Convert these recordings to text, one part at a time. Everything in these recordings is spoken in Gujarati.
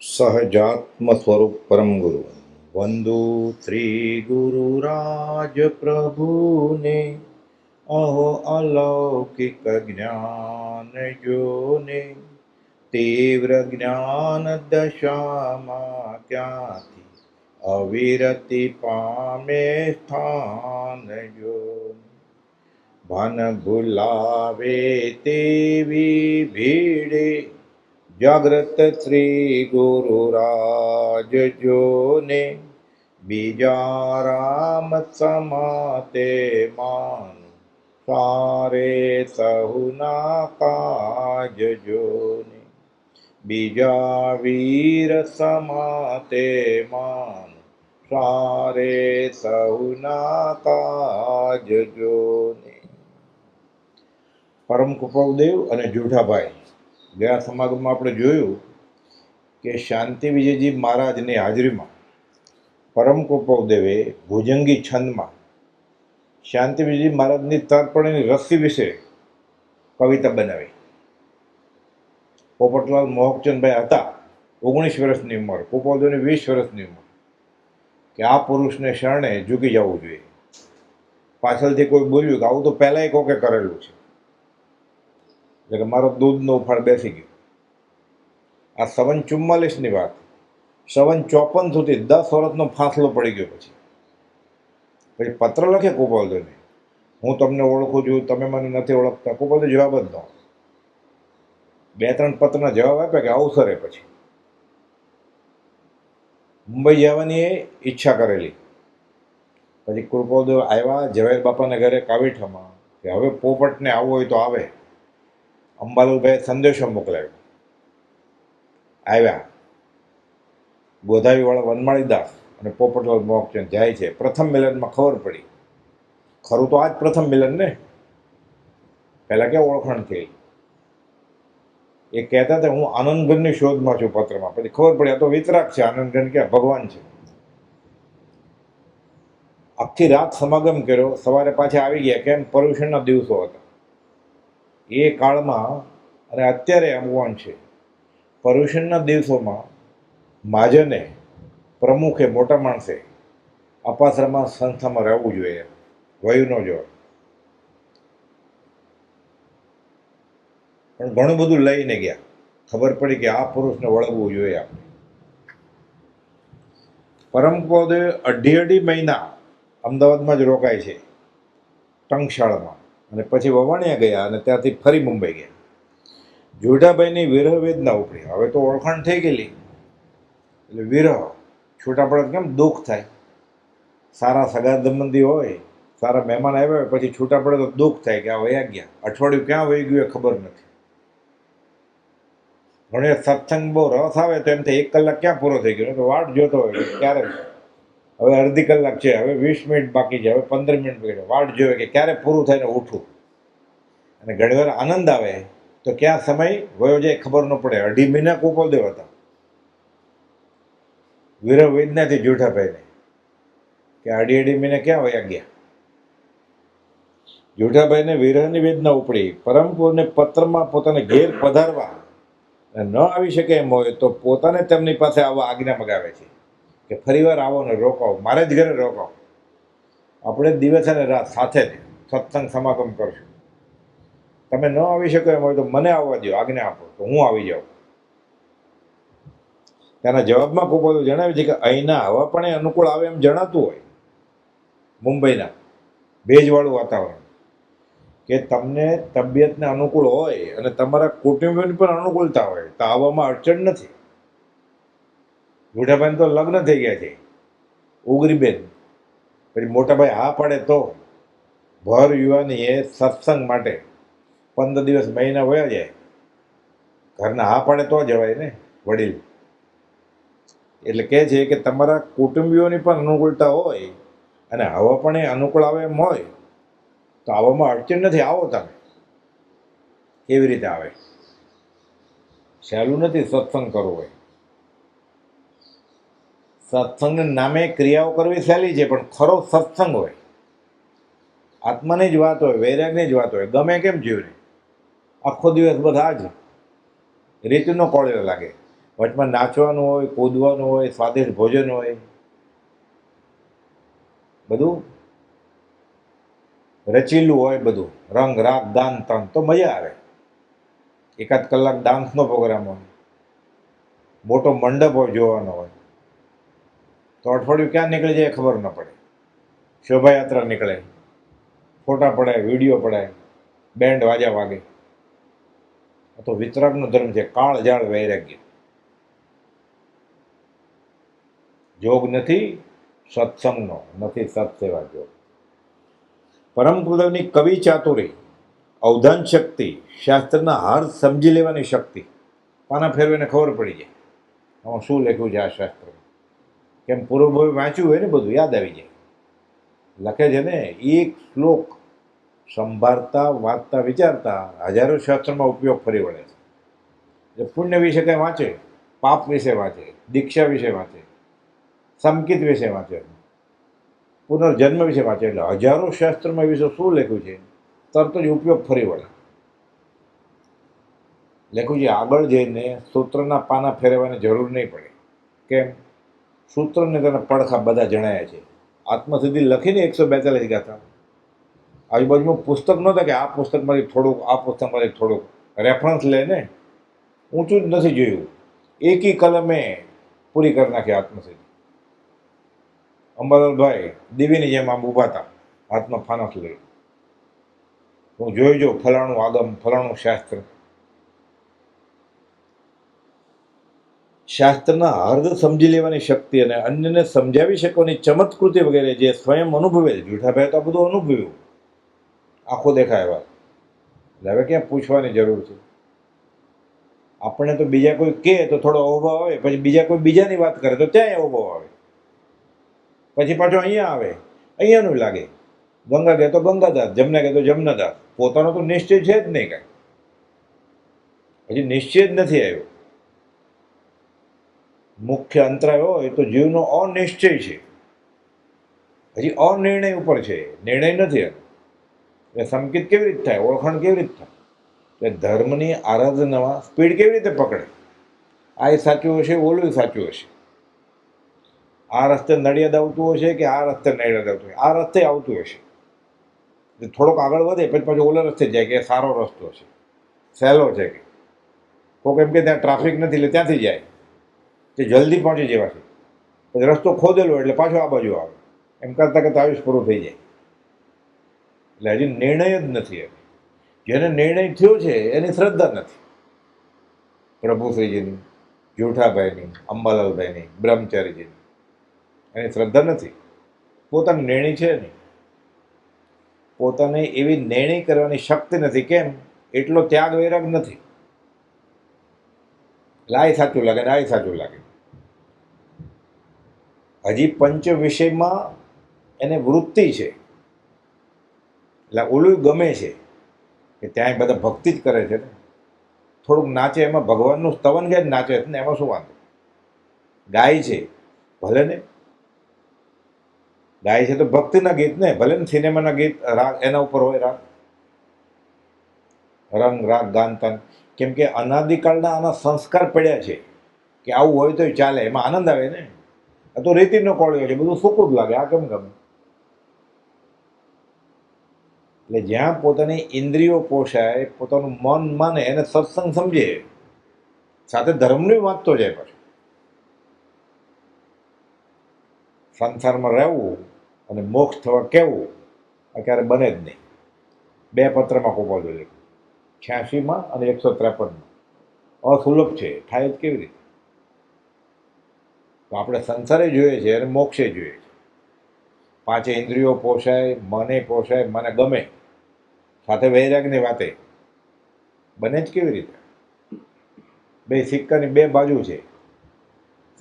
સહજાત્મ સ્વરૂપ પરમ ગુરુ વંદુ શ્રી ગુરુરાજ પ્રભુને અહો અલૌકિક જ્ઞાન જોને તીવ્ર જ્ઞાન દશામાં ક્યાંથી અવિરતિ પામે સ્થાન જોને ભાન ભૂલાવે તેવી ભીડે જાગ્રત શ્રી ગુરુરાજ જોને બીજા રામ સમાતે માન સારે સહુના કાજ જોને બીજા વીર સમાતે માન સારે સહુના કાજ જોને. પરમ કૃપાદેવ અને જુઠાભાઈ ગયા સમાગમમાં આપણે જોયું કે શાંતિ વિજયજી મહારાજની હાજરીમાં પરમ કૃપાદેવે ભુજંગી છંદમાં શાંતિ વિજયજી મહારાજની તર્પણની રસ્સી વિશે કવિતા બનાવી. પોપટલાલ મોહકચંદભાઈ હતા 19 વર્ષની ઉંમર, કૃપાદેવની 20 વર્ષની ઉંમર, કે આ પુરુષને શરણે ઝૂકી જવું જોઈએ. પાછળથી કોઈ બોલ્યું કે આવું તો પહેલાંય કોકે કરેલું છે, એટલે મારો દૂધનો ઉફાળ બેસી ગયો. આ 44 વાત, 54 સુધી 10 વર્ષનો ફાસલો પડી ગયો. પછી પત્ર લખે કૃપાલદેવને, હું તમને ઓળખું છું, તમે મને નથી ઓળખતા. કૃપાલદેવ જવાબ જ ન. 2-3 પત્રના જવાબ આપ્યા કે અવસરે પછી મુંબઈ જવાની ઈચ્છા કરેલી. પછી કૃપાલદેવ આવ્યા ઝવેર બાપાના ઘરે કાવીઠામાં કે હવે પોપટને આવવો હોય તો આવે. અંબાલાલભાઈએ સંદેશો મોકલાવ્યો. આવ્યા ગોધાવીવાળા વનમાળીદાસ અને પોપટલાલ મોહકચંદ જાય છે. પ્રથમ મિલનમાં ખબર પડી. ખરું તો આ જ પ્રથમ મિલન ને, પહેલાં ક્યાં ઓળખાણ થઈ. એ કહેતા હતા હું આનંદગઢની શોધમાં છું પત્રમાં. પછી ખબર પડી આ તો વિતરાક છે, આનંદગઢ ક્યાં ભગવાન છે. આખી રાત સમાગમ કર્યો, સવારે પાછા આવી ગયા. કેમ? પર્યુષણના દિવસો હતા એ કાળમાં. અને અત્યારે અમવાન છે. પર્યુષણના દિવસોમાં મહાજને, પ્રમુખે, મોટા માણસે અપાશ્રમમાં સંસ્થામાં રહેવું જોઈએ, વયું ન જોવે. પણ ઘણું બધું લઈને ગયા. ખબર પડી કે આ પુરુષને વળગવું જોઈએ આપણે. પરમ કૃપાદેવ અઢી મહિના અમદાવાદમાં જ રોકાય છે, ટંકશાળામાં, અને પછી વવાણિયા ગયા અને ત્યાંથી ફરી મુંબઈ ગયા. જોધાભાઈની વિરહ વેદના ઉપડી. હવે તો ઓળખાણ થઈ ગયેલી, એટલે વિરહ, છૂટા પડે કેમ દુઃખ થાય. સારા સગા સંબંધી હોય, સારા મહેમાન આવ્યા હોય, પછી છૂટા પડે તો દુઃખ થાય કે આ વયા ગયા. અઠવાડિયું ક્યાં વહી ગયું એ ખબર નથી. ઘણી સત્સંગ બહુ રસ આવે તો એમ થાય 1 કલાક ક્યાં પૂરો થઈ ગયો, તો વાટ જોતો હોય ક્યારે, હવે અડધી કલાક છે, હવે 20 મિનિટ બાકી છે, હવે 15 મિનિટ બાકી છે, વાટ જોવે કે ક્યારે પૂરું થાય ને ઉઠવું. અને ઘણીવાર આનંદ આવે તો ક્યાં સમય વયો જાય ખબર ન પડે. 2.5 મહિના કૃપાલદેવ હતા. વિરહ વેદનાથી જુઠાભાઈને કે 2.5 મહિના ક્યાં વયા ગયા. જુઠાભાઈને વિરહની વેદના ઉપડી. પરમપુરને પત્રમાં પોતાને ઘેર પધારવા ન આવી શકે એમ હોય તો પોતાને તેમની પાસે આવવા આજ્ઞા મગાવે છે કે ફરીવાર આવો ને રોકાવો, મારે જ ઘરે રોકાવો. આપણે દિવસ અને રાત સાથે જ સત્સંગ સમાગમ કરશું. તમે ન આવી શકો એમ હોય તો મને આવવા દો, આજ્ઞા આપો તો હું આવી જાઉં. તેના જવાબમાં કૃપાલદેવ જણાવે છે કે અહીંના હવા પણ એ અનુકૂળ આવે એમ જણાતું હોય, મુંબઈના ભેજવાળું વાતાવરણ, કે તમને તબિયતને અનુકૂળ હોય અને તમારા કુટુંબીઓની પણ અનુકૂળતા હોય તો આવવામાં અડચણ નથી. મોટાભાઈ તો લગ્ન થઈ ગયા છે, ઉગરીબેન. પછી મોટાભાઈ હા પાડે તો ભર યુવાની એ સત્સંગ માટે 15 દિવસ, મહિના વયા જાય. ઘરના હા પાડે તો જવાય ને વડીલ. એટલે કહે છે કે તમારા કુટુંબીઓની પણ અનુકૂળતા હોય અને હવા પણ એ અનુકૂળ આવે એમ હોય તો આવવામાં અડચણ નથી, આવો તમે. કેવી રીતે આવે? સહેલું નથી સત્સંગ કરવો હોય. સત્સંગના નામે ક્રિયાઓ કરવી સહેલી છે, પણ ખરો સત્સંગ હોય, આત્માની જ વાત હોય, વૈરાગની જ વાત હોય, ગમે કેમ જીવને. આખો દિવસ બધા જ રીતિનો કોળિયો લાગે. વચમાં નાચવાનું હોય, કૂદવાનું હોય, સ્વાદિષ્ટ ભોજન હોય, બધું રચીલું હોય, બધું રંગ રાગ દાન તન, તો મજા આવે. એકાદ કલાક ડાન્સનો પ્રોગ્રામ હોય, મોટો મંડપ હોય, જોવાનો હોય, તો અઠવાડિયું ક્યાં નીકળી જાય ખબર ન પડે. શોભાયાત્રા નીકળે, ફોટા પડાય, વિડીયો પડાય, બેન્ડ વાજા વાગે. તો વિતરાગનો ધર્મ છે, કાળ જાળ વૈરાગ્ય. જોગ નથી સત્સંગનો, નથી સત્સેવા જોગ. પરમ કુદરની કવિ ચાતુરી, અવધાન શક્તિ, શાસ્ત્રના હાર સમજી લેવાની શક્તિ. પાના ફેરવીને ખબર પડી જાય આમાં શું લખ્યું છે આ શાસ્ત્રમાં. કેમ પૂર્વભાવે વાંચ્યું હોય ને બધું યાદ આવી જાય. લખે છે ને, એક શ્લોક સંભાળતા, વાંચતા, વિચારતા હજારો શાસ્ત્રમાં ઉપયોગ ફરી વળે છે. એટલે પુણ્ય વિશે કંઈ વાંચે, પાપ વિશે વાંચે, દીક્ષા વિશે વાંચે, સમકિત વિશે વાંચે, પુનર્જન્મ વિશે વાંચે, એટલે હજારો શાસ્ત્રમાં વિશે શું લખ્યું છે તરત જ ઉપયોગ ફરી વળે. લખ્યું છે આગળ જઈને સૂત્રના પાના ફેરવવાની જરૂર નહીં પડે. કેમ? સૂત્રને તેના પડખા બધા જણાયા છે. આત્મસિદ્ધિ લખીને 142 ગાથા. આજુબાજુમાં પુસ્તક નહોતા કે આ પુસ્તકમાંથી થોડુંક, આ પુસ્તકમાંથી થોડુંક રેફરન્સ લે ને. ઊંચું જ નથી જોયું, એકી કલમે પૂરી કરી નાખી આત્મસિદ્ધિ. અંબાલાલભાઈ દેવીની જેમ આમ ઊભા હતા, હાથમાં ફાનસ લઈ. હું જોઈ જો ફલાણું આગમ, ફલાણું શાસ્ત્ર. શાસ્ત્રના અર્ધ સમજી લેવાની શક્તિ અને અન્યને સમજાવી શકવાની ચમત્કૃતિ વગેરે જે સ્વયં અનુભવેલ. જૂઠા ભાઈ તો આ બધું અનુભવ્યું, આંખો દેખાય એવા. એટલે હવે ક્યાં પૂછવાની જરૂર છે. આપણે તો બીજા કોઈ કહે તો થોડો અહોભાવ આવે, પછી બીજા કોઈ બીજાની વાત કરે તો ત્યાં અહોભાવ આવે, પછી પાછો અહીંયા આવે, અહીંયાનું લાગે. ગંગા કહે તો ગંગાદાસ, જમના કહે તો જમનાદાસ. પોતાનો તો નિશ્ચય છે જ નહીં કાંઈ. હજી નિશ્ચય જ નથી આવ્યો. મુખ્ય અંતરાય હોય તો જીવનો અનિશ્ચય છે, હજી અનિર્ણય ઉપર છે, નિર્ણય નથી. એટલે સંકેત કેવી રીતે થાય, ઓળખાણ કેવી રીતે થાય? એટલે ધર્મની આરાધનામાં સ્પીડ કેવી રીતે પકડે? આ સાચું હશે, ઓલું સાચું હશે. આ રસ્તે નડિયાદ આવતું હશે કે આ રસ્તે નડિયાદ આવતું હશે, આ રસ્તે આવતું હશે. થોડોક આગળ વધે પછી પાછું ઓલા રસ્તે જાય કે સારો રસ્તો છે, સહેલો છે. કે કોઈક એમ કે ત્યાં ટ્રાફિક નથી એટલે ત્યાંથી જાય, તે જલ્દી પહોંચી જવાશે. પછી રસ્તો ખોદેલો એટલે પાછો આ બાજુ આવે. એમ કરતાં કરતાં આયુષ પૂરું થઈ જાય. એટલે હજી નિર્ણય જ નથી. જેને નિર્ણય થયો છે એની શ્રદ્ધા નથી. પ્રભુશ્રીજીની, જૂઠાભાઈની, અંબાલાલભાઈની, બ્રહ્મચારીજીની, એની શ્રદ્ધા નથી. પોતાનો નિર્ણય છે નહીં. પોતાને એવી નિર્ણય કરવાની શક્તિ નથી. કેમ? એટલો ત્યાગ વૈરાગ નથી. લાય સાચું લાગે ને આ સાચું લાગે. હજી પંચ વિષયમાં એને વૃત્તિ છે, એટલે ઓલું ગમે છે કે ત્યાં બધા ભક્તિ જ કરે છે ને. થોડુંક નાચે, એમાં ભગવાનનું સ્તવન ગાય નાચે ને, એમાં શું વાંધો? ગાય છે ભલે ને, ગાય છે તો ભક્તિના ગીત ને, ભલે ને સિનેમાના ગીત રાગ એના ઉપર હોય, રાગ રંગ રાગ ગાન તાન. કેમ કે અનાદિકાળના આના સંસ્કાર પડ્યા છે કે આવું હોય તો ચાલે, એમાં આનંદ આવે ને. આ તો રીતિનો કોળ્યો છે, બધું સૂકું જ લાગે. આ કેમ ગમે? એટલે જ્યાં પોતાની ઇન્દ્રિયો પોષાય, પોતાનું મન માને, એને સત્સંગ સમજે, સાથે ધર્મની વાંચતો જાય. પાછું સંસારમાં રહેવું અને મોક્ષ થવા કેવું આ ક્યારે બને જ નહીં. 2 પત્રમાં કોપાલ જોઈએ, 86માં અને 153માં. અસુલભ છે, થાય જ કેવી રીતે? તો આપણે સંસારે જોઈએ છે અને મોક્ષે જોઈએ છે. 5 ઇન્દ્રિયો પોષાય, મને પોષાય, મને ગમે, સાથે વૈરાગની વાતે બને જ કેવી રીતે? 2 સિક્કાની 2 બાજુ છે.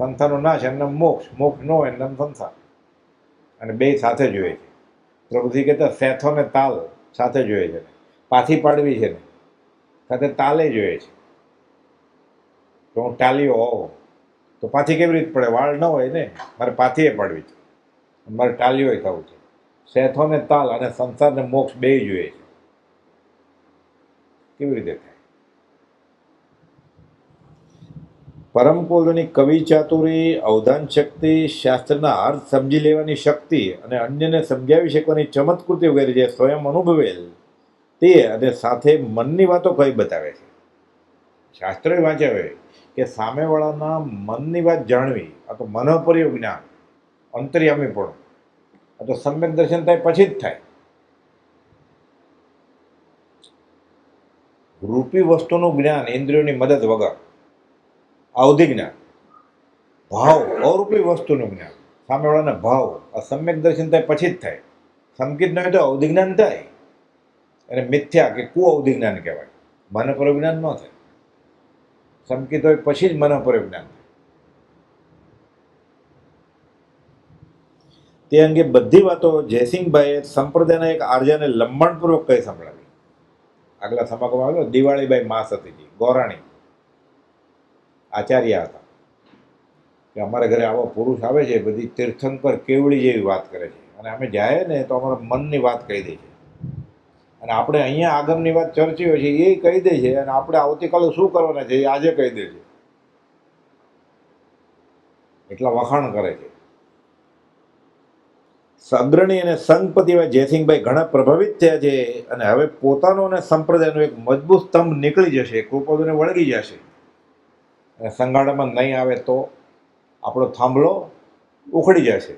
સંસારનો નાશ એમ નામ મોક્ષ, મોક્ષ ન હોય એમ નામ સંસાર. અને 2 સાથે જોઈએ છે. પ્રભુજી કહેતા સેથો ને તાલ સાથે જોઈએ છે. પાછી પાડવી છે ને સાથે તાલે જોઈએ છે. તો હું ટાલીઓ હોઉં તો પાછી કેવી રીતે પડે? વાળ ન હોય ને, મારે પાથીએ પાડવી છે, મારે ટાલીઓ થવું છે. સેથો ને તાલ અને સંસાર ને મોક્ષ 2 જોઈએ છે. કેવી રીતે થાય? પરમ કૌલની કવિ ચાતુરી, અવધાન શક્તિ, શાસ્ત્રના અર્થ સમજી લેવાની શક્તિ અને અન્યને સમજાવી શકવાની ચમત્કૃતિ વગેરે જે સ્વયં અનુભવેલ તે અને સાથે મનની વાતો કઈ બતાવે છે. શાસ્ત્રોએ વાંચ્યા હોય કે સામેવાળાના મનની વાત જાણવી, આ તો મનોપર્ય જ્ઞાન, અંતર્યામી પણ, આ તો સમ્યક દર્શન થાય પછી જ થાય. રૂપી વસ્તુનું જ્ઞાન ઇન્દ્રિયોની મદદ વગર, અવધિ જ્ઞાન. ભાવ, અરૂપી વસ્તુનું જ્ઞાન, સામેવાળાને ભાવ, આ સમ્યક દર્શન થાય પછી જ થાય. સંકિત ન હોય તો અવધિ જ્ઞાન થાય, અને મિથ્યા કે કુ અવધિ જ્ઞાન કહેવાય, મનપર્ય જ્ઞાન ન થાય. સંકિત હોય પછી જ મનપર્ય જ્ઞાન થાય. તે અંગે બધી વાતો જયસિંહભાઈએ સંપ્રદાયના એક આર્યને લંબાણપૂર્વક કહી સંભળાવી. આગલા સમાગમ આવ્યો દિવાળીબાઈ મા સતીજી ગોરાણી આચાર્ય હતા, કે અમારા ઘરે આવો પુરુષ આવે છે, બધી તીર્થંકર કેવડી જેવી વાત કરે છે, અને અમે જાય ને તો અમારા મનની વાત કહી દે છે, અને આપણે અહીંયા આગમની વાત ચર્ચી હોય છે એ કહી દે છે, અને આપણે આવતીકાલે શું કરવાના છે એ આજે કહી દે છે. એટલા વખાણ કરે છે. અગ્રણી અને સંઘપતિ એવા જયસિંહભાઈ ઘણા પ્રભાવિત થયા છે, અને હવે પોતાનો અને સંપ્રદાયનો એક મજબૂત સ્તંભ નીકળી જશે, કૃપાદુને વળગી જશે. અને સંગાડામાં નહીં આવે તો આપણો થાંભલો ઉખડી જશે.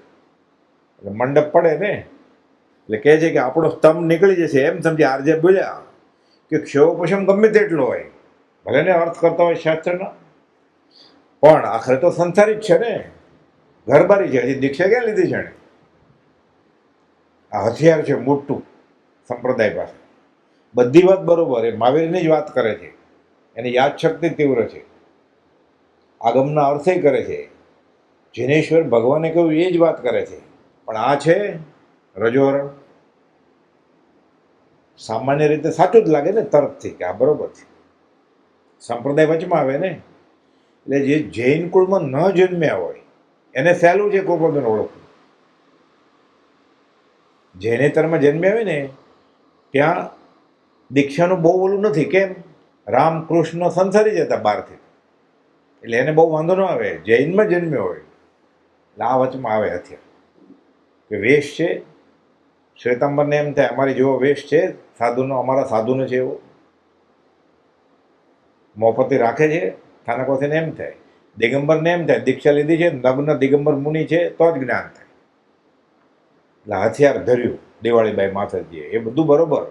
એટલે મંડપ પડે ને એટલે કહે છે કે આપણો સ્તંભ નીકળી જશે. એમ સમજી આરજે બોલ્યા કે ક્ષયોપશમ ગમે તેટલો હોય, ભલે ને અર્થ કરતા હોય શાસ્ત્રના, પણ આખરે તો સંસારી જ છે ને, ઘરબારી છે, હજી દીક્ષા ક્યાં લીધી છે ને. આ હથિયાર છે મોટું સંપ્રદાય પાસે. બધી વાત બરોબર, એ મહાવીરની જ વાત કરે છે, એની યાદશક્તિ તીવ્ર છે, આગમના અર્થે કરે છે, જિનેશ્વર ભગવાને કહ્યું એ જ વાત કરે છે. પણ આ છે રજોહરણ. સામાન્ય રીતે સાચું જ લાગે ને તરફથી કે આ બરોબર છે, સંપ્રદાય વચમાં આવે ને. એટલે જે જૈન કુળમાં ન જન્મ્યા હોય એને સહેલું છે કૃપાબેન ઓળખવું. જૈનેતરમાં જન્મ્યા હોય ને ત્યાં દીક્ષાનું બહુ ઓલું નથી. કેમ? રામ કૃષ્ણ સંસારી જ હતા બહારથી, એટલે એને બહુ વાંધો ન આવે. જૈનમાં જન્મ્યો હોય એટલે આ વચમાં આવે હથિયાર કે વેશ છે. શ્વેતાંબરને એમ થાય અમારી જેવો વેશ છે સાધુનો, અમારા સાધુનો છે એવો. મોપતિ રાખે છે સ્થાનકોથીને એમ થાય. દિગંબરને એમ થાય દીક્ષા લીધી છે, નગ્ન દિગંબર મુનિ છે તો જ જ્ઞાન થાય. એટલે હથિયાર ધર્યું દિવાળીબાઈ માથાજીએ. એ બધું બરોબર,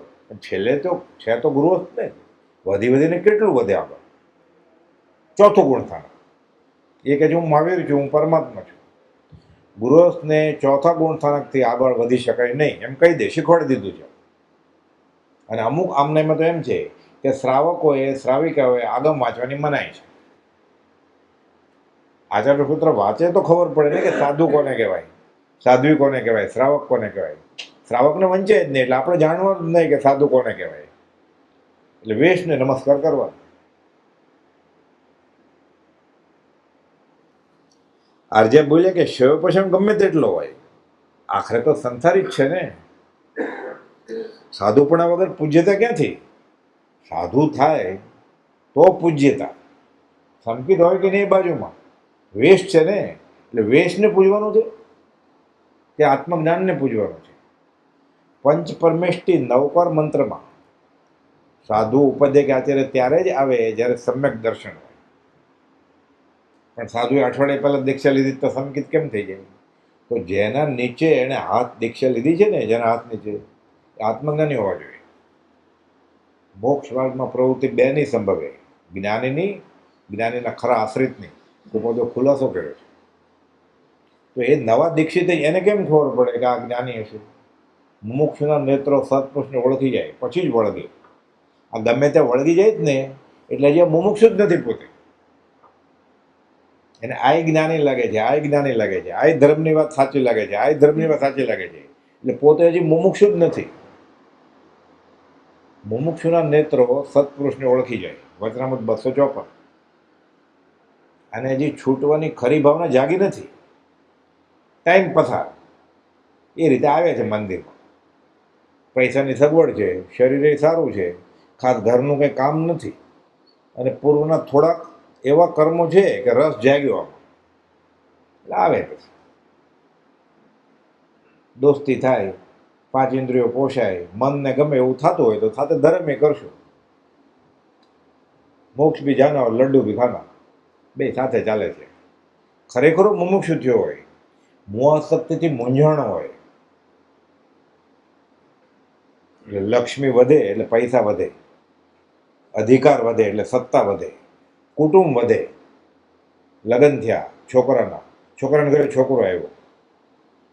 છેલ્લે તો છે તો ગૃહસ્થ ને, વધી વધીને કેટલું વધે આગળ. ચોથું ગુણ સ્થાન એ કે હું મહાવીર છું, હું પરમાત્મા છું. ગૃહસ્થને ચોથા ગુણ સ્થાનકથી આગળ વધી શકાય નહીં એમ કહી દે, શીખવાડી દીધું છે. અને અમુક આમનામાં તો એમ છે કે શ્રાવકોએ શ્રાવિકાઓએ આગમ વાંચવાની મનાઈ છે. આચાર્ય પુત્ર વાંચે તો ખબર પડે ને કે સાધુ કોને કહેવાય, સાધ્વી કોને કહેવાય, શ્રાવક કોને કહેવાય. શ્રાવકને વંચે જ નહીં, એટલે આપણે જાણવાનું જ નહીં કે સાધુ કોને કહેવાય. એટલે વેશને નમસ્કાર કરવા. આરજે બોલ્યા કે શૈવપશમ ગમે તેટલો હોય, આખરે તો સંસારી જ છે ને. સાધુપણા વગર પૂજ્યતા ક્યાંથી? સાધુ થાય તો પૂજ્યતા. સંકિત હોય કે નહીં બાજુમાં, વેશ છે ને, એટલે વેશને પૂજવાનું છે કે આત્મજ્ઞાનને પૂજવાનું છે. પંચ પરમેષ્ટિ નવકાર મંત્રમાં સાધુ ઉપાધ્યાય કે આચાર્ય ત્યારે જ આવે જ્યારે સમ્યક દર્શન હોય. પણ સાધુએ અઠવાડિયા પહેલા દીક્ષા લીધી તો સંકિત કેમ થઈ જાય? તો જેના નીચે એને હાથ દીક્ષા લીધી છે ને, જેના હાથ નીચે આત્મજ્ઞાની હોવા જોઈએ. મોક્ષ માર્ગમાં પ્રવૃત્તિ બેની સંભવે, જ્ઞાનીની, જ્ઞાનીના ખરા આશ્રિતની. બધો ખુલાસો કર્યો છે. તો એ નવા દીક્ષિત એને કેમ ખબર પડે કે આ જ્ઞાની હશે? મુમુક્ષુના નેત્રો સત્પુરુષને ઓળખી જાય પછી જ વળગે. આ ગમે તે વળગી જાય જ ને એટલે જે મુમુક્ષુ જ નથી પોતે. એને આ જ્ઞાની લાગે છે, આ જ્ઞાની લાગે છે, આ ધર્મની વાત સાચી લાગે છે, આ ધર્મની વાત સાચી લાગે છે, એટલે પોતે હજી મુમુક્ષુ જ નથી. મુમુક્ષુના નેત્રો સત્પુરુષને ઓળખી જાય. વચનામૃત 254. અને હજી છૂટવાની ખરી ભાવના જાગી નથી. ટાઈમ પસાર એ રીતે આવે છે મંદિરમાં. પૈસાની સગવડ છે, શરીરે સારું છે, ખાસ ઘરનું કંઈ કામ નથી, અને પૂર્વના થોડાક એવા કર્મો છે કે રસ જાગ્યો આમાં, એટલે આવે પછી દોસ્તી થાય, 5 ઇન્દ્રિયો પોષાય, મનને ગમે એવું થતું હોય તો સાથે ધર્મે કરશો. મોક્ષ બી જાના और લડ્ડુ બી ખાના, બે સાથે ચાલે છે. ખરેખર મુમુક્ષુ થયો હોય, મોહાસક્તિથી મૂંઝાણો હોય, એટલે લક્ષ્મી વધે એટલે પૈસા વધે, અધિકાર વધે એટલે સત્તા વધે, કુટુંબ વધે, લગ્ન થયા છોકરાના ઘરે છોકરો આવ્યો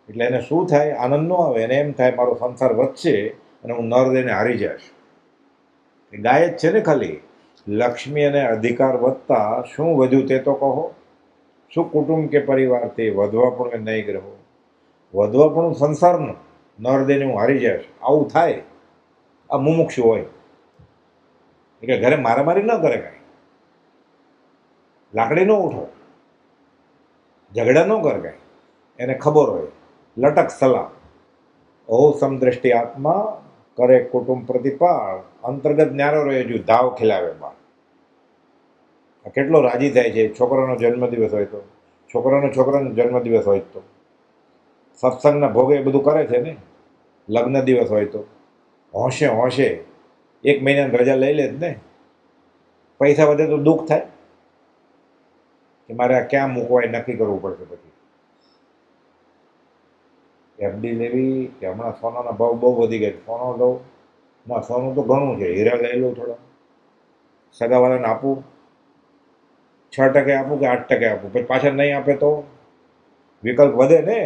એટલે એને શું થાય? આનંદ ન આવે, એને એમ થાય મારો સંસાર વધશે અને હું નર દઈને હારી જઈશ. એ ગાય જ છે ને ખાલી. લક્ષ્મી અને અધિકાર વધતા શું વધ્યું તે તો કહો? શું કુટુંબ કે પરિવાર તે વધવા પણ નહીં ગ્રહો, વધવા પણ સંસારનું, નર દઈને હું હારી જઈશ, આવું થાય. આ મુમુક્ષુ હોય એટલે ઘરે મારામારી ન કરે, કાંઈ લાકડી ન ઉઠો, ઝઘડા ન કરે કાંઈ, એને ખબર હોય લટક સલાહ, ઓ સમદ્રષ્ટિ આત્મા કરે કુટુંબ પ્રતિપાળ, અંતર્ગત ન્યારો રહે જો ધાવ ખીલાવે બાળ. કેટલો રાજી થાય છે છોકરાનો જન્મદિવસ હોય તો, છોકરાનો જન્મદિવસ હોય તો, સત્સંગના ભોગે એ બધું કરે છે ને. લગ્ન દિવસ હોય તો હોંશે હોંશે 1 મહિનાની રજા લઈ લે જ ને. પૈસા વધે તો દુઃખ થાય કે મારે આ ક્યાં મૂકવા એ નક્કી કરવું પડશે. પછી એફડી લેવી કે હમણાં સોનાના ભાવ બહુ વધી ગયા, સોનો લઉં ના, સોનું તો ઘણું છે, હીરા લઈ લઉં થોડા, સગાવાળાને આપું, 6% આપું કે 8% આપું, પછી પાછળ નહીં આપે તો વિકલ્પ વધે ને.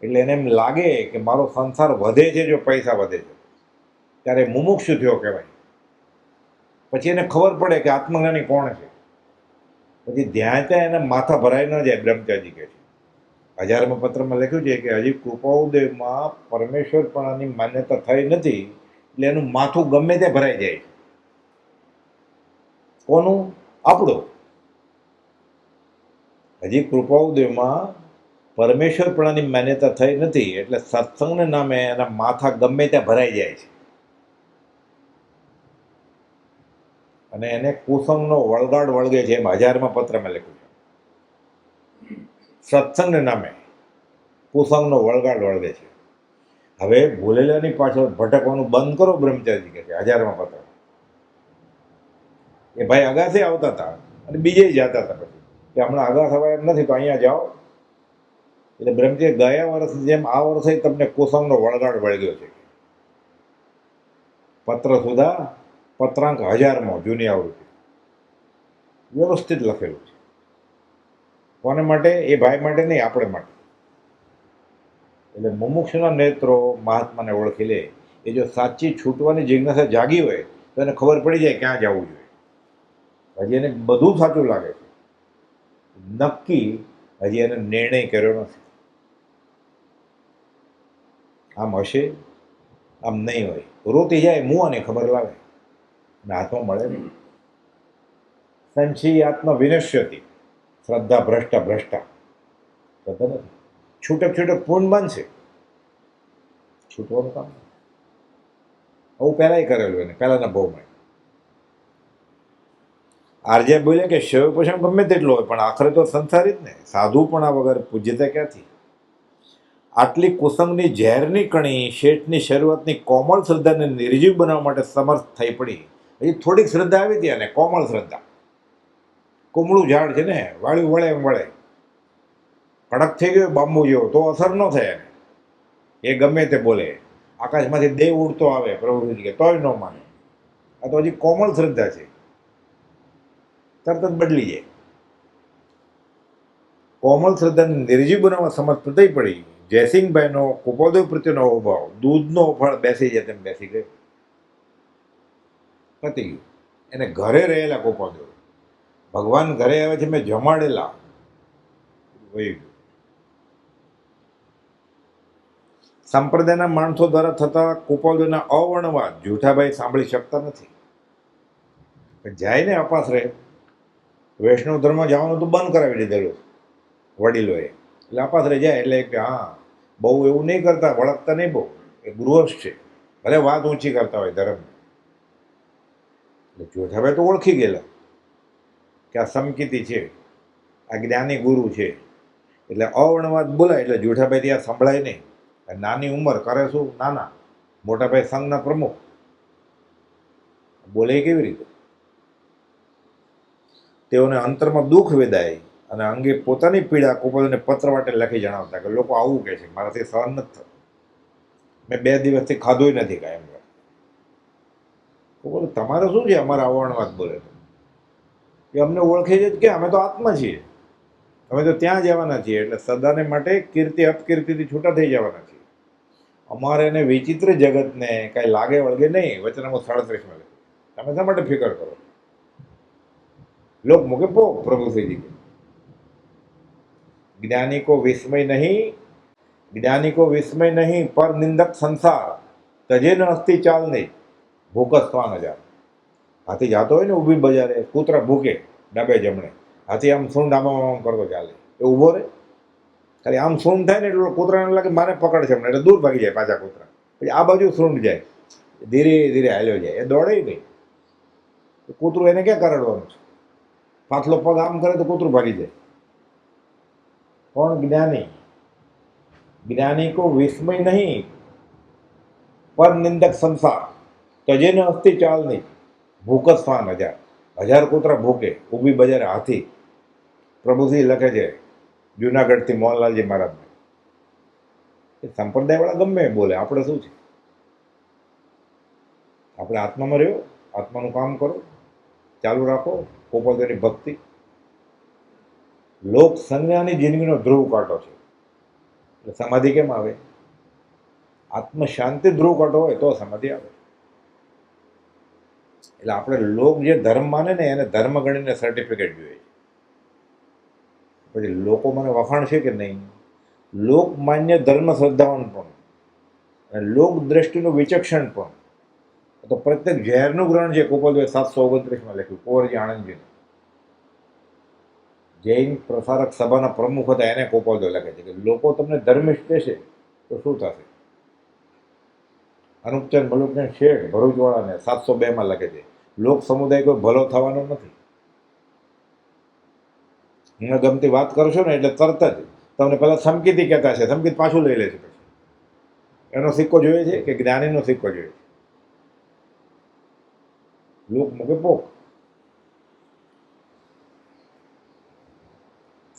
એટલે એને એમ લાગે કે મારો સંસાર વધે છે જો પૈસા વધે છે, ત્યારે મુમુક્ષુ થયો કહેવાય. પછી એને ખબર પડે કે આત્મજ્ઞાની કોણ છે. પછી ત્યાં ત્યાં એને માથા ભરાઈ ન જાય. બ્રહ્મચારી કહે છે 1000મા પત્રમાં લખ્યું છે કે હજી કૃપાઉદયમાં પરમેશ્વરપણાની માન્યતા થઈ નથી, એટલે એનું માથું ગમે તે ભરાઈ જાય. કોનું? આપણું. હજી કૃપાઉદયમાં પરમેશ્વરપણાની માન્યતા થઈ નથી, એટલે સત્સંગને નામે એના માથા ગમે ત્યાં ભરાઈ જાય છે. અને એને કુસંગનો વળગાડ વળગે છે, એમ 1000મા પત્રમાં લખ્યું છે. સત્સંગને નામે કુસંગનો વળગાડ વળગે છે. હવે ભૂલેલાની પાછળ ભટકવાનું બંધ કરો, બ્રહ્મચારી કે છે 1000મા પત્ર. એ ભાઈ અગાસે આવતા હતા અને બીજે જતા હતા, પછી કે હમણાં અગા થવા એમ નથી તો અહીંયા જાઓ. એટલે બ્રહ્મચારી ગયા વર્ષની જેમ આ વર્ષે તમને કુસંગનો વળગાડ વળગ્યો છે. પત્ર સુધા પત્રાંક 1000મો, જૂની આવૃત્તિ, વ્યવસ્થિત લખેલું છે. કોને માટે? એ ભાઈ માટે નહીં, આપણે માટે. એટલે મુમુક્ષુના નેત્રો મહાત્માને ઓળખી લે. એ જો સાચી છૂટવાની જિજ્ઞાસા જાગી હોય તો એને ખબર પડી જાય ક્યાં જવું જોઈએ. હજી એને બધું સાચું લાગે છે, નક્કી હજી એને નિર્ણય કર્યો નથી. આમ હશે, આમ નહીં હોય, રોતી જાય, મુવાને ખબર લાવે અને હાથમાં મળે નહીં. સંશી આત્મા વિનશ્યતી, શ્રદ્ધા ભ્રષ્ટા શ્રદ્ધા નથી. છૂટક પૂર્ણ બનશે, છૂટવાનું કામ. આવું પહેલાંય કરેલું એને, પહેલાંના ભાવમાં. આરજે બોલે કે શૈવ પોષણ ગમે તેટલો હોય પણ આખરે તો સંસારી જ ને, સાધુપણા વગર પૂજ્યતા ક્યાંથી? આટલી કુસંગની ઝેરની કણી શેઠની શરૂઆતની કોમળ શ્રદ્ધાને નિર્જીવ બનાવવા માટે સમર્થ થઈ પડી. હજી થોડીક શ્રદ્ધા આવી હતી અને કોમળ શ્રદ્ધા. કુમળું ઝાડ છે ને, વાળ્યું વળે એમ વળે, કડક થઈ ગયો બાંબુ જેવો તો અસર ન થાય એને. એ ગમે તે બોલે, આકાશમાંથી દેવ ઉડતો આવે પ્રભુજી કે તોય ન માને. આ તો હજી કોમળ શ્રદ્ધા છે, તરત જ બદલી જાય. કોમળ શ્રદ્ધાને નિર્જીવ બનાવવા સમર્થ થઈ પડી. જયસિંહભાઈનો કુપોદય પ્રત્યેનો અભાવ દૂધનો ફળ બેસી જાય તેમ બેસી ગયો. પતી ગયું. એને ઘરે રહેલા કુપોદય, ભગવાન ઘરે આવે છે, મેં જમાડેલા, વહી ગયું. સંપ્રદાયના માણસો દ્વારા થતા કુપોદયના અવર્ણવાદ જૂઠાભાઈ સાંભળી શકતા નથી. જાય ને અપાસરે, વૈષ્ણવ ધર્મ જવાનું તો બંધ કરાવી દીધેલું વડીલોએ. એટલે અપાસરે જાય એટલે કે હા, બહુ એવું નહીં કરતા, વળગતા નહીં બહુ, એ ગૃહસ્થ છે, ભલે વાત ઊંચી કરતા હોય ધર્મ. એટલે જોઠાભાઈ તો ઓળખી ગયેલા કે આ સમકીતિ છે, આ જ્ઞાની ગુરુ છે, એટલે અવર્ણવાદ બોલાય એટલે જેઠાભાઈ ત્યાં સંભળાય નહીં. નાની ઉંમર કરે શું? નાના મોટાભાઈ સંઘના પ્રમુખ બોલે કેવી રીતે? તેઓને અંતરમાં દુઃખ વેદાય અને અંગે પોતાની પીડા કોપોલને પત્ર વાટે લખી જણાવતા કે લોકો આવું કહે છે, મારાથી સહન નથી થતું, મેં 2 દિવસથી ખાધું નથી કાંઈ. એમ બોલે તમારે શું છે અમારા અવર્ણવાદ બોલે તો? કે અમને ઓળખે છે કે અમે તો આત્મા છીએ, અમે તો ત્યાં જવાના છીએ, એટલે સદાને માટે કીર્તિ અપકીર્તિથી છૂટા થઈ જવાના છીએ. અમારે એને વિચિત્ર જગતને કાંઈ લાગે વળગે નહીં. વચનામાં 37 તમે શા માટે ફિકર કરો? લોક મુકે પો પ્રભુશ્રીજી કે જ્ઞાની કો વિસ્મય નહીં પર નિંદક સંસાર તજે ન અસ્થિ ચાલ નહીં ભૂકસ સ્વાન હજાર. હાથી જાતો હોય ને ઊભી બજારે, કૂતરા ભૂકે ડાબે જમણે, હાથી આમ સૂંઢ આમ કરતો ચાલે, એ ઊભો રહે? ખાલી આમ સૂંઢ થાય ને એટલે કૂતરાને લાગે મારે પકડ છે એટલે દૂર ભાગી જાય પાછા કૂતરા. પછી આ બાજુ સૂંઢ જાય, ધીરે ધીરે હાલ્યો જાય, એ દોડે નહીં. કૂતરું એને ક્યાં કરડવાનું છે? પાછલો પગ આમ કરે તો કૂતરું ભાગી જાય. પણ જ્ઞાની કો વિસ્મય નહીં પર નિંદક સંસાર તજે ન અસ્થિ ચાલ નહીં ભૂકસ ફાન હજાર કૂતરા ભૂકે ઊભી બજારે હાથી. પ્રભુજી લખે છે જુનાગઢથી મોહનલાલજી મહારાજને. એ સંપ્રદાયવાળા ગમે બોલે, આપણે શું છે? આપણે આત્મામાં રહ્યો, આત્માનું કામ કરો, ચાલુ રાખો, કોપોલની ભક્તિ. લોક સંજ્ઞાની જિંદગીનો ધ્રુવ કાંટો છે, એટલે સમાધિ કેમ આવે? આત્મ શાંતિ ધ્રુવ કાંટો હોય તો સમાધિ આવે. એટલે આપણે લોક જે ધર્મ માને ને એને ધર્મ ગણીને સર્ટિફિકેટ જોઈએ. પછી લોકો મને વખાણ છે કે નહીં? લોકમાન્ય ધર્મ શ્રદ્ધાવાન પણ અને લોક દ્રષ્ટિનું વિચક્ષણ પણ. તો પ્રત્યેક ઝેરનું ગ્રહણ છે કોપલભાઈ 729 લખ્યું, કુંવરજી આણંદજીને. જૈન પ્રસારક સભાના પ્રમુખ હતા, એને કોપલભાઈ લખે છે કે લોકો તમને ધર્મિષ્ઠ કહેશે તો શું થશે? અનુપચંદ મલુકને શેઠ ભરૂચવાળાને 702 લખે છે લોક સમુદાય કોઈ ભલો થવાનો નથી. મને ગમતી વાત કરશો ને એટલે તરત જ તમને પહેલાં સમકીતી કહેતા છે, સમકીત પાછું લઈ લે છે. પછી એનો સિક્કો જોઈએ છે કે જ્ઞાનીનો સિક્કો જોઈએ છે? લોક મૂકે પોક.